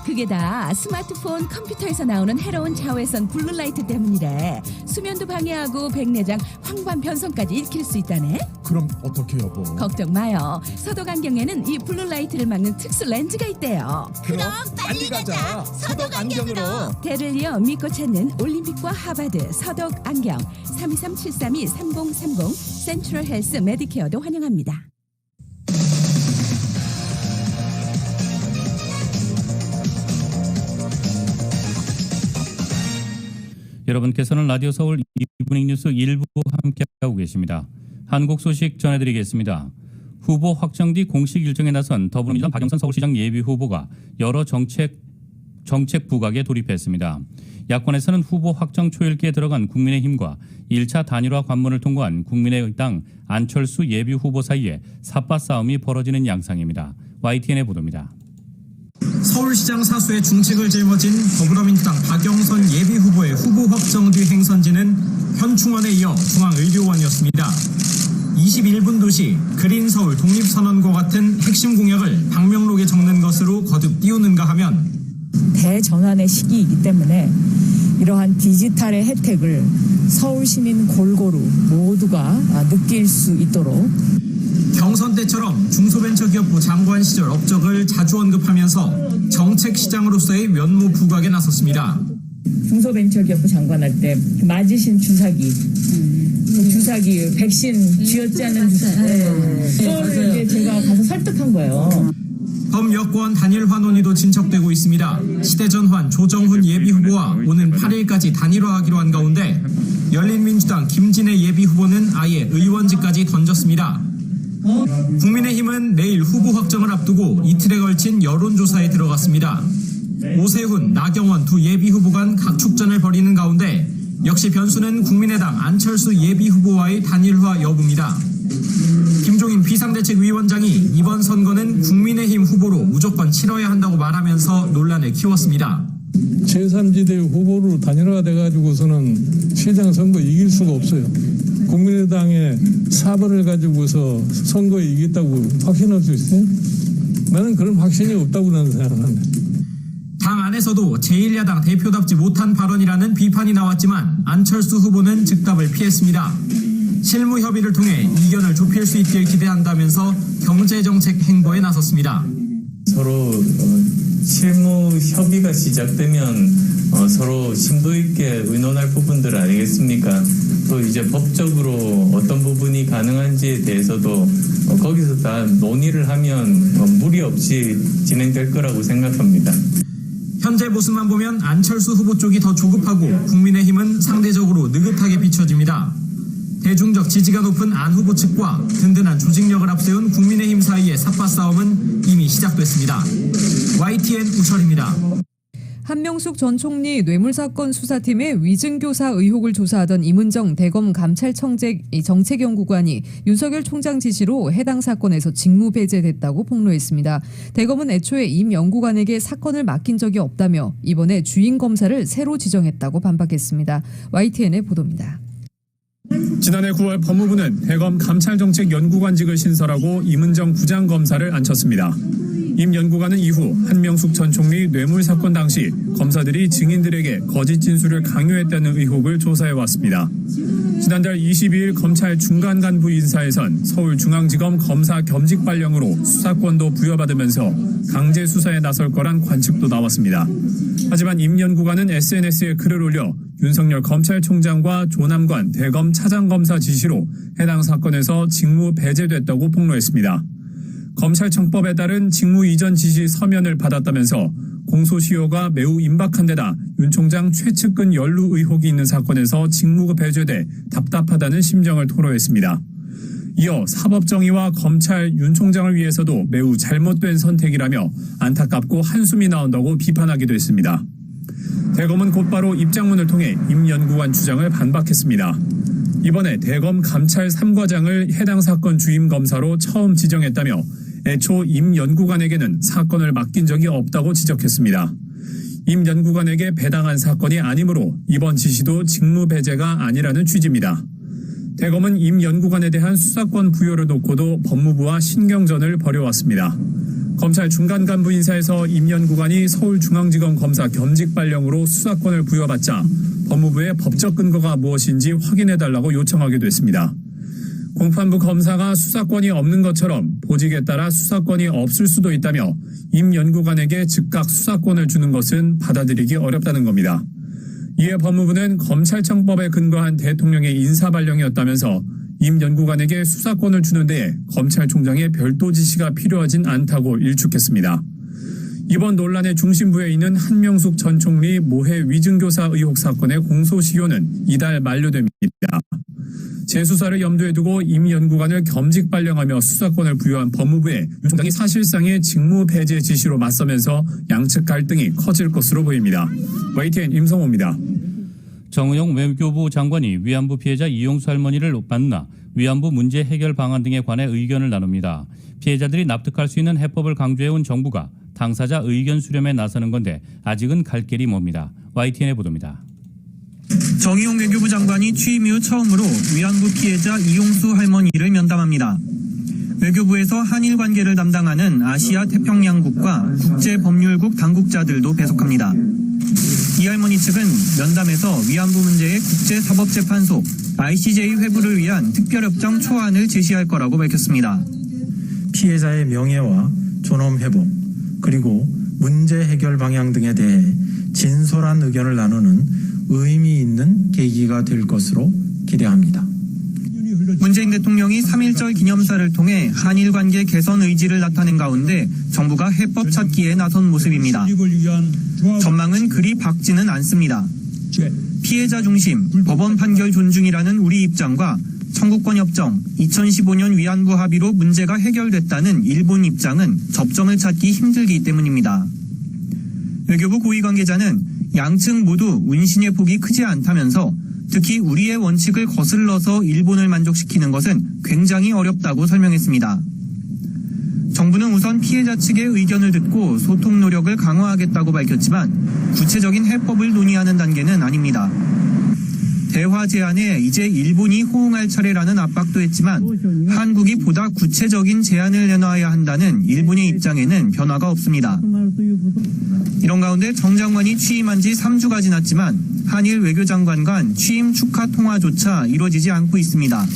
그게 다 스마트폰 컴퓨터에서 나오는 해로운 자외선 블루라이트 때문이래. 수면도 방해하고 백내장, 황반 변성까지 일으킬 수 있다네. 그럼 어떻게 여보? 걱정 마요. 서독 안경에는 이 블루라이트를 막는 특수 렌즈가 있대요. 그럼 빨리 가자. 서독 안경으로. 대를 이어 믿고 찾는 올림픽과 하버드 서독 안경 323-732-3030 센트럴 헬스 메디케어도 환영합니다. 여러분께서는 라디오 서울 이브닝 뉴스 1부 함께하고 계십니다. 한국 소식 전해드리겠습니다. 후보 확정 뒤 공식 일정에 나선 더불어민주당 박영선 서울시장 예비후보가 여러 정책 부각에 돌입했습니다. 야권에서는 후보 확정 초읽기에 들어간 국민의힘과 1차 단일화 관문을 통과한 국민의당 안철수 예비후보 사이에 삿바 싸움이 벌어지는 양상입니다. YTN의 보도입니다. 서울시장 사수의 중책을 짊어진 더불어민주당 박영선 예비후보의 후보 확정 뒤 행선지는 현충원에 이어 중앙의료원이었습니다. 21분 도시 그린서울 독립선언과 같은 핵심 공약을 방명록에 적는 것으로 거듭 띄우는가 하면 대전환의 시기이기 때문에 이러한 디지털의 혜택을 서울 시민 골고루 모두가 느낄 수 있도록 경선 때처럼 중소벤처기업부 장관 시절 업적을 자주 언급하면서 정책시장으로서의 면모 부각에 나섰습니다. 중소벤처기업부 장관할 때 맞으신 주사기, 주사기 백신 쥐었지 않은 주사기, 그거를 이제 제가 가서 설득한 거예요. 범여권 단일화 논의도 진척되고 있습니다. 시대전환 조정훈 예비후보와 오는 8일까지 단일화하기로 한 가운데 열린민주당 김진애 예비후보는 아예 의원직까지 던졌습니다. 국민의힘은 내일 후보 확정을 앞두고 이틀에 걸친 여론조사에 들어갔습니다. 오세훈, 나경원 두 예비후보 간 각축전을 벌이는 가운데 역시 변수는 국민의당 안철수 예비후보와의 단일화 여부입니다. 김종인 비상대책위원장이 이번 선거는 국민의힘 후보로 무조건 치러야 한다고 말하면서 논란을 키웠습니다. 제3지대 후보로 단일화가 돼가지고서는 시장 선거 이길 수가 없어요. 국민의당의 사벌을 가지고서 선거에 이겼다고 확신할 수 있어요? 나는 그런 확신이 없다고 나는 생각하는데. 당 안에서도 제1야당 대표답지 못한 발언이라는 비판이 나왔지만 안철수 후보는 즉답을 피했습니다. 실무 협의를 통해 이견을 좁힐 수 있길 기대한다면서 경제정책 행보에 나섰습니다. 서로 실무 협의가 시작되면 서로 심도 있게 의논할 부분들 아니겠습니까? 또 이제 법적으로 어떤 부분이 가능한지에 대해서도 거기서 다 논의를 하면 무리 없이 진행될 거라고 생각합니다. 현재 모습만 보면 안철수 후보 쪽이 더 조급하고 국민의힘은 상대적으로 느긋하게 비춰집니다. 대중적 지지가 높은 안 후보 측과 든든한 조직력을 앞세운 국민의힘 사이의 삿바 싸움은 이미 시작됐습니다. YTN 우철입니다. 한명숙 전 총리 뇌물사건 수사팀의 위증교사 의혹을 조사하던 임은정 대검 감찰정책연구관이 윤석열 총장 지시로 해당 사건에서 직무배제됐다고 폭로했습니다. 대검은 애초에 임 연구관에게 사건을 맡긴 적이 없다며 이번에 주인 검사를 새로 지정했다고 반박했습니다. YTN의 보도입니다. 지난해 9월 법무부는 대검 감찰정책연구관직을 신설하고 임은정 부장검사를 앉혔습니다. 임 연구관은 이후 한명숙 전 총리 뇌물 사건 당시 검사들이 증인들에게 거짓 진술을 강요했다는 의혹을 조사해왔습니다. 지난달 22일 검찰 중간 간부 인사에선 서울중앙지검 검사 겸직 발령으로 수사권도 부여받으면서 강제 수사에 나설 거란 관측도 나왔습니다. 하지만 임 연구관은 SNS에 글을 올려 윤석열 검찰총장과 조남관 대검 차장검사 지시로 해당 사건에서 직무 배제됐다고 폭로했습니다. 검찰청법에 따른 직무 이전 지시 서면을 받았다면서 공소시효가 매우 임박한 데다 윤 총장 최측근 연루 의혹이 있는 사건에서 직무가 배제돼 답답하다는 심정을 토로했습니다. 이어 사법정의와 검찰 윤 총장을 위해서도 매우 잘못된 선택이라며 안타깝고 한숨이 나온다고 비판하기도 했습니다. 대검은 곧바로 입장문을 통해 임 연구관 주장을 반박했습니다. 이번에 대검 감찰 3과장을 해당 사건 주임 검사로 처음 지정했다며 애초 임 연구관에게는 사건을 맡긴 적이 없다고 지적했습니다. 임 연구관에게 배당한 사건이 아니므로 이번 지시도 직무 배제가 아니라는 취지입니다. 대검은 임 연구관에 대한 수사권 부여를 놓고도 법무부와 신경전을 벌여왔습니다. 검찰 중간 간부 인사에서 임 연구관이 서울중앙지검 검사 겸직 발령으로 수사권을 부여받자 법무부의 법적 근거가 무엇인지 확인해달라고 요청하기도 했습니다. 공판부 검사가 수사권이 없는 것처럼 보직에 따라 수사권이 없을 수도 있다며 임 연구관에게 즉각 수사권을 주는 것은 받아들이기 어렵다는 겁니다. 이에 법무부는 검찰청법에 근거한 대통령의 인사발령이었다면서 임 연구관에게 수사권을 주는 데에 검찰총장의 별도 지시가 필요하진 않다고 일축했습니다. 이번 논란의 중심부에 있는 한명숙 전 총리 모해 위증교사 의혹 사건의 공소시효는 이달 만료됩니다. 재수사를 염두에 두고 임 연구관을 겸직 발령하며 수사권을 부여한 법무부에 윤 총장이 사실상의 직무 배제 지시로 맞서면서 양측 갈등이 커질 것으로 보입니다. YTN 임성호입니다. 정의용 외교부 장관이 위안부 피해자 이용수 할머니를 만나 위안부 문제 해결 방안 등에 관해 의견을 나눕니다. 피해자들이 납득할 수 있는 해법을 강조해온 정부가 당사자 의견 수렴에 나서는 건데 아직은 갈 길이 멉니다. YTN의 보도입니다. 정의용 외교부 장관이 취임 이후 처음으로 위안부 피해자 이용수 할머니를 면담합니다. 외교부에서 한일 관계를 담당하는 아시아 태평양국과 국제법률국 당국자들도 배석합니다. 이 할머니 측은 면담에서 위안부 문제의 국제사법재판소 ICJ 회부를 위한 특별협정 초안을 제시할 거라고 밝혔습니다. 피해자의 명예와 존엄 회복 그리고 문제 해결 방향 등에 대해 진솔한 의견을 나누는 의미 있는 계기가 될 것으로 기대합니다. 문재인 대통령이 3.1절 기념사를 통해 한일 관계 개선 의지를 나타낸 가운데 정부가 해법 찾기에 나선 모습입니다. 전망은 그리 밝지는 않습니다. 피해자 중심, 법원 판결 존중이라는 우리 입장과 청구권 협정, 2015년 위안부 합의로 문제가 해결됐다는 일본 입장은 접점을 찾기 힘들기 때문입니다. 외교부 고위 관계자는 양측 모두 운신의 폭이 크지 않다면서 특히 우리의 원칙을 거슬러서 일본을 만족시키는 것은 굉장히 어렵다고 설명했습니다. 정부는 우선 피해자 측의 의견을 듣고 소통 노력을 강화하겠다고 밝혔지만 구체적인 해법을 논의하는 단계는 아닙니다. 대화 제안에 이제 일본이 호응할 차례라는 압박도 했지만 한국이 보다 구체적인 제안을 내놔야 한다는 일본의 입장에는 변화가 없습니다. 이런 가운데 정 장관이 취임한 지 3주가 지났지만 한일 외교장관 간 취임 축하 통화조차 이루어지지 않고 있습니다.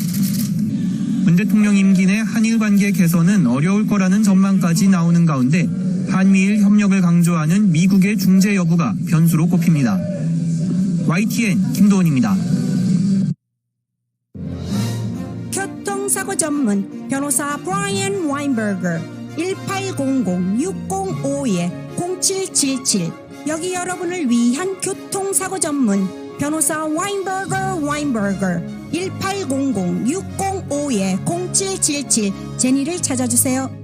문 대통령 임기 내 한일 관계 개선은 어려울 거라는 전망까지 나오는 가운데 한미일 협력을 강조하는 미국의 중재 여부가 변수로 꼽힙니다. YTN 김도원입니다. 교통사고 전문 변호사 브라이언 와인버거 1800-605-0777 여기 여러분을 위한 교통사고 전문 변호사 와인버거 1800-605-0777 제니를 찾아주세요.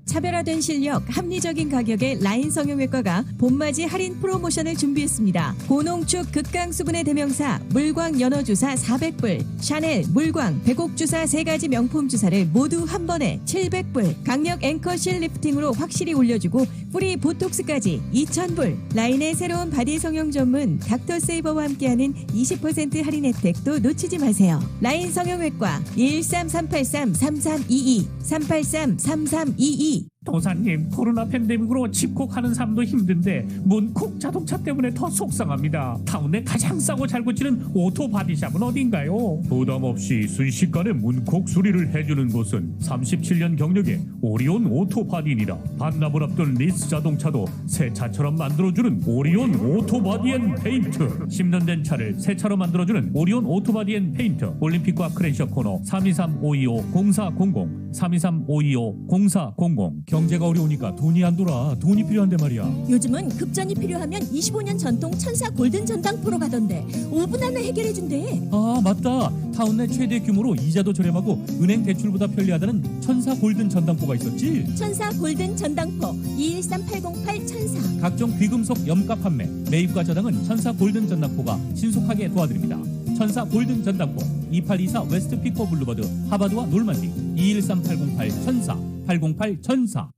차별화된 실력, 합리적인 가격의 라인 성형외과가 봄맞이 할인 프로모션을 준비했습니다. 고농축 극강수분의 대명사 물광 연어주사 400불, 샤넬, 물광, 백옥주사 3가지 명품 주사를 모두 한 번에 700불, 강력 앵커실 리프팅으로 확실히 올려주고 뿌리 보톡스까지 2000불, 라인의 새로운 바디 성형 전문 닥터세이버와 함께하는 20% 할인 혜택도 놓치지 마세요. 라인 성형외과 213-383-3322 383-3322 도사님, 코로나 팬데믹으로 집콕하는 삶도 힘든데 문콕 자동차 때문에 더 속상합니다. 타운 내 가장 싸고 잘 고치는 오토 바디샵은 어딘가요? 부담 없이 순식간에 문콕 수리를 해주는 곳은 37년 경력의 오리온 오토 바디니라. 반납을 앞둔 리스 자동차도 새 차처럼 만들어주는 오리온 오토 바디 앤 페인트. 10년 된 차를 새 차로 만들어주는 오리온 오토 바디 앤 페인트. 올림픽과 크렌셔 코너 323-525-0400 323-525-0400. 경제가 어려우니까 돈이 안 돌아. 돈이 필요한데 말이야. 요즘은 급전이 필요하면 25년 전통 천사 골든 전당포로 가던데 5분 안에 해결해준대. 아 맞다. 타운내 최대 규모로 이자도 저렴하고 은행 대출보다 편리하다는 천사 골든 전당포가 있었지. 천사 골든 전당포 213-808 천사. 각종 귀금속 염가 판매, 매입과 저당은 천사 골든 전당포가 신속하게 도와드립니다. 천사 골든 전당포 2824 웨스트 피코 블루버드 하바드와 놀만디 213-808 천사 808 천사.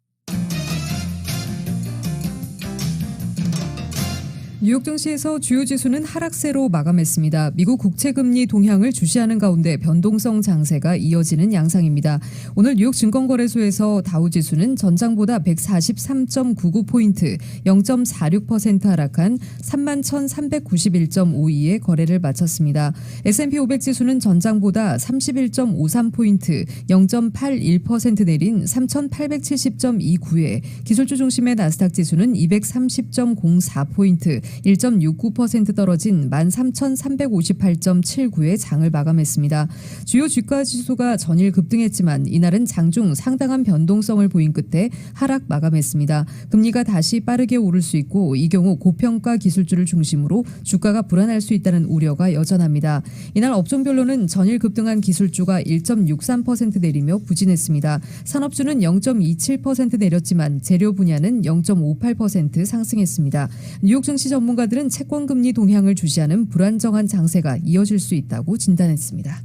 뉴욕 증시에서 주요 지수는 하락세로 마감했습니다. 미국 국채금리 동향을 주시하는 가운데 변동성 장세가 이어지는 양상입니다. 오늘 뉴욕 증권거래소에서 다우지수는 전장보다 143.99포인트 0.46% 하락한 31,391.52에 거래를 마쳤습니다. S&P 500지수는 전장보다 31.53포인트 0.81% 내린 3,870.29에 기술주 중심의 나스닥 지수는 230.04포인트 1.69% 떨어진 13,358.79의 장을 마감했습니다. 주요 주가 지수가 전일 급등했지만 이날은 장중 상당한 변동성을 보인 끝에 하락 마감했습니다. 금리가 다시 빠르게 오를 수 있고 이 경우 고평가 기술주를 중심으로 주가가 불안할 수 있다는 우려가 여전합니다. 이날 업종별로는 전일 급등한 기술주가 1.63% 내리며 부진했습니다. 산업주는 0.27% 내렸지만 재료 분야는 0.58% 상승했습니다. 뉴욕 증시 전문가들은 채권금리 동향을 주시하는 불안정한 장세가 이어질 수 있다고 진단했습니다.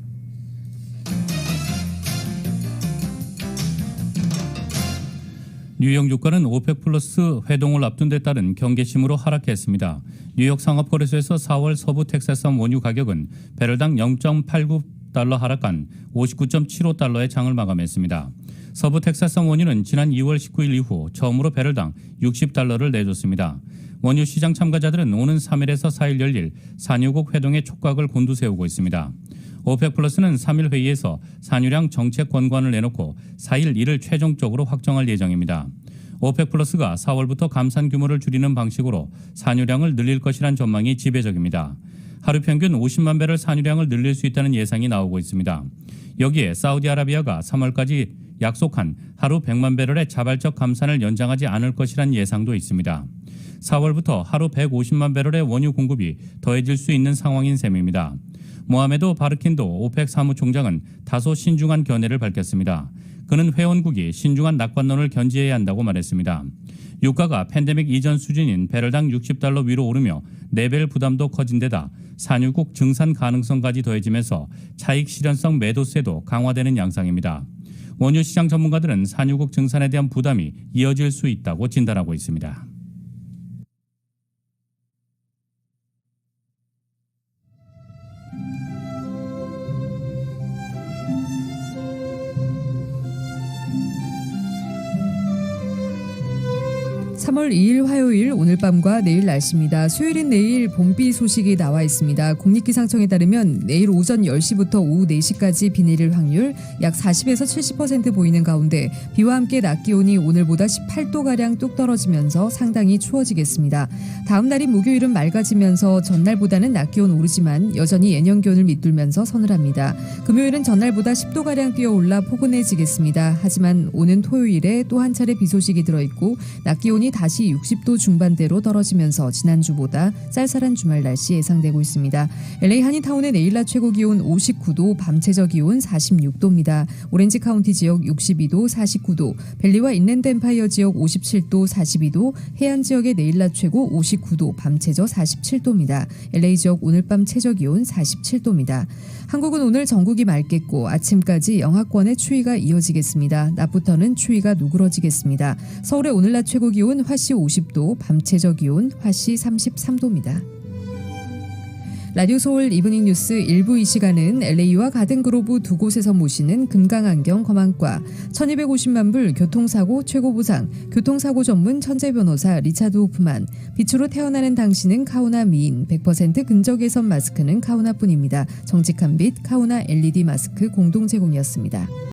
뉴욕 유가는 오펙 플러스 회동을 앞둔 데 따른 경계심으로 하락했습니다. 뉴욕 상업거래소에서 4월 서부 텍사스산 원유 가격은 배럴당 0.89달러 하락한 59.75달러의 장을 마감했습니다. 서부 텍사스산 원유는 지난 2월 19일 이후 처음으로 배럴당 60달러를 내줬습니다. 원유 시장 참가자들은 오는 3일에서 4일 열릴 산유국 회동의 촉각을 곤두세우고 있습니다. 오펙 플러스는 3일 회의에서 산유량 정책 권고안을 내놓고 4일 이를 최종적으로 확정할 예정입니다. 오펙 플러스가 4월부터 감산 규모를 줄이는 방식으로 산유량을 늘릴 것이란 전망이 지배적입니다. 하루 평균 50만 배럴 산유량을 늘릴 수 있다는 예상이 나오고 있습니다. 여기에 사우디아라비아가 3월까지 약속한 하루 100만 배럴의 자발적 감산을 연장하지 않을 것이란 예상도 있습니다. 4월부터 하루 150만 배럴의 원유 공급이 더해질 수 있는 상황인 셈입니다. 모하메드 바르킨도 오펙 사무총장은 다소 신중한 견해를 밝혔습니다. 그는 회원국이 신중한 낙관론을 견지해야 한다고 말했습니다. 유가가 팬데믹 이전 수준인 배럴당 60달러 위로 오르며 레벨 부담도 커진 데다 산유국 증산 가능성까지 더해지면서 차익 실현성 매도세도 강화되는 양상입니다. 원유 시장 전문가들은 산유국 증산에 대한 부담이 이어질 수 있다고 진단하고 있습니다. (3월 2일) 화요일 오늘 밤과 내일 날씨입니다. 수요일인 내일 봄비 소식이 나와 있습니다. 국립기상청에 따르면 내일 오전 10시부터 오후 4시까지 비 내릴 확률 약 40에서 70% 보이는 가운데 비와 함께 낮 기온이 오늘보다 18도가량 뚝 떨어지면서 상당히 추워지겠습니다. 다음 날인 목요일은 맑아지면서 전날보다는 낮 기온 오르지만 여전히 예년 기온을 밑돌면서 서늘합니다. 금요일은 전날보다 10도가량 뛰어올라 포근해지겠습니다. 하지만 오는 토요일에 또 한 차례 비 소식이 들어있고 낮 기온이 다시 60도 중반대로 떨어지면서 지난주보다 쌀쌀한 주말 날씨 예상되고 있습니다. LA 한인타운의 내일 낮 최고 기온 59도, 밤 최저 기온 46도입니다. 오렌지 카운티 지역 62도, 49도, 벨리와 인랜드 엠파이어 지역 57도, 42도, 해안 지역의 내일 낮 최고 59도, 밤 최저 47도입니다. LA 지역 오늘 밤 최저 기온 47도입니다. 한국은 오늘 전국이 맑겠고 아침까지 영하권의 추위가 이어지겠습니다. 낮부터는 추위가 누그러지겠습니다. 서울의 오늘 낮 최고 기온 화씨 50도, 밤 최저 기온 화씨 33도입니다. 라디오 서울 이브닝 뉴스 1부 이 시간은 LA와 가든그로브 두 곳에서 모시는 금강안경 검안과 1250만 불 교통사고 최고보상 교통사고 전문 천재 변호사 리차드 호프만 빛으로 태어나는 당신은 카우나 미인 100% 근적 개선 마스크는 카우나뿐입니다. 정직한 빛 카우나 LED 마스크 공동 제공이었습니다.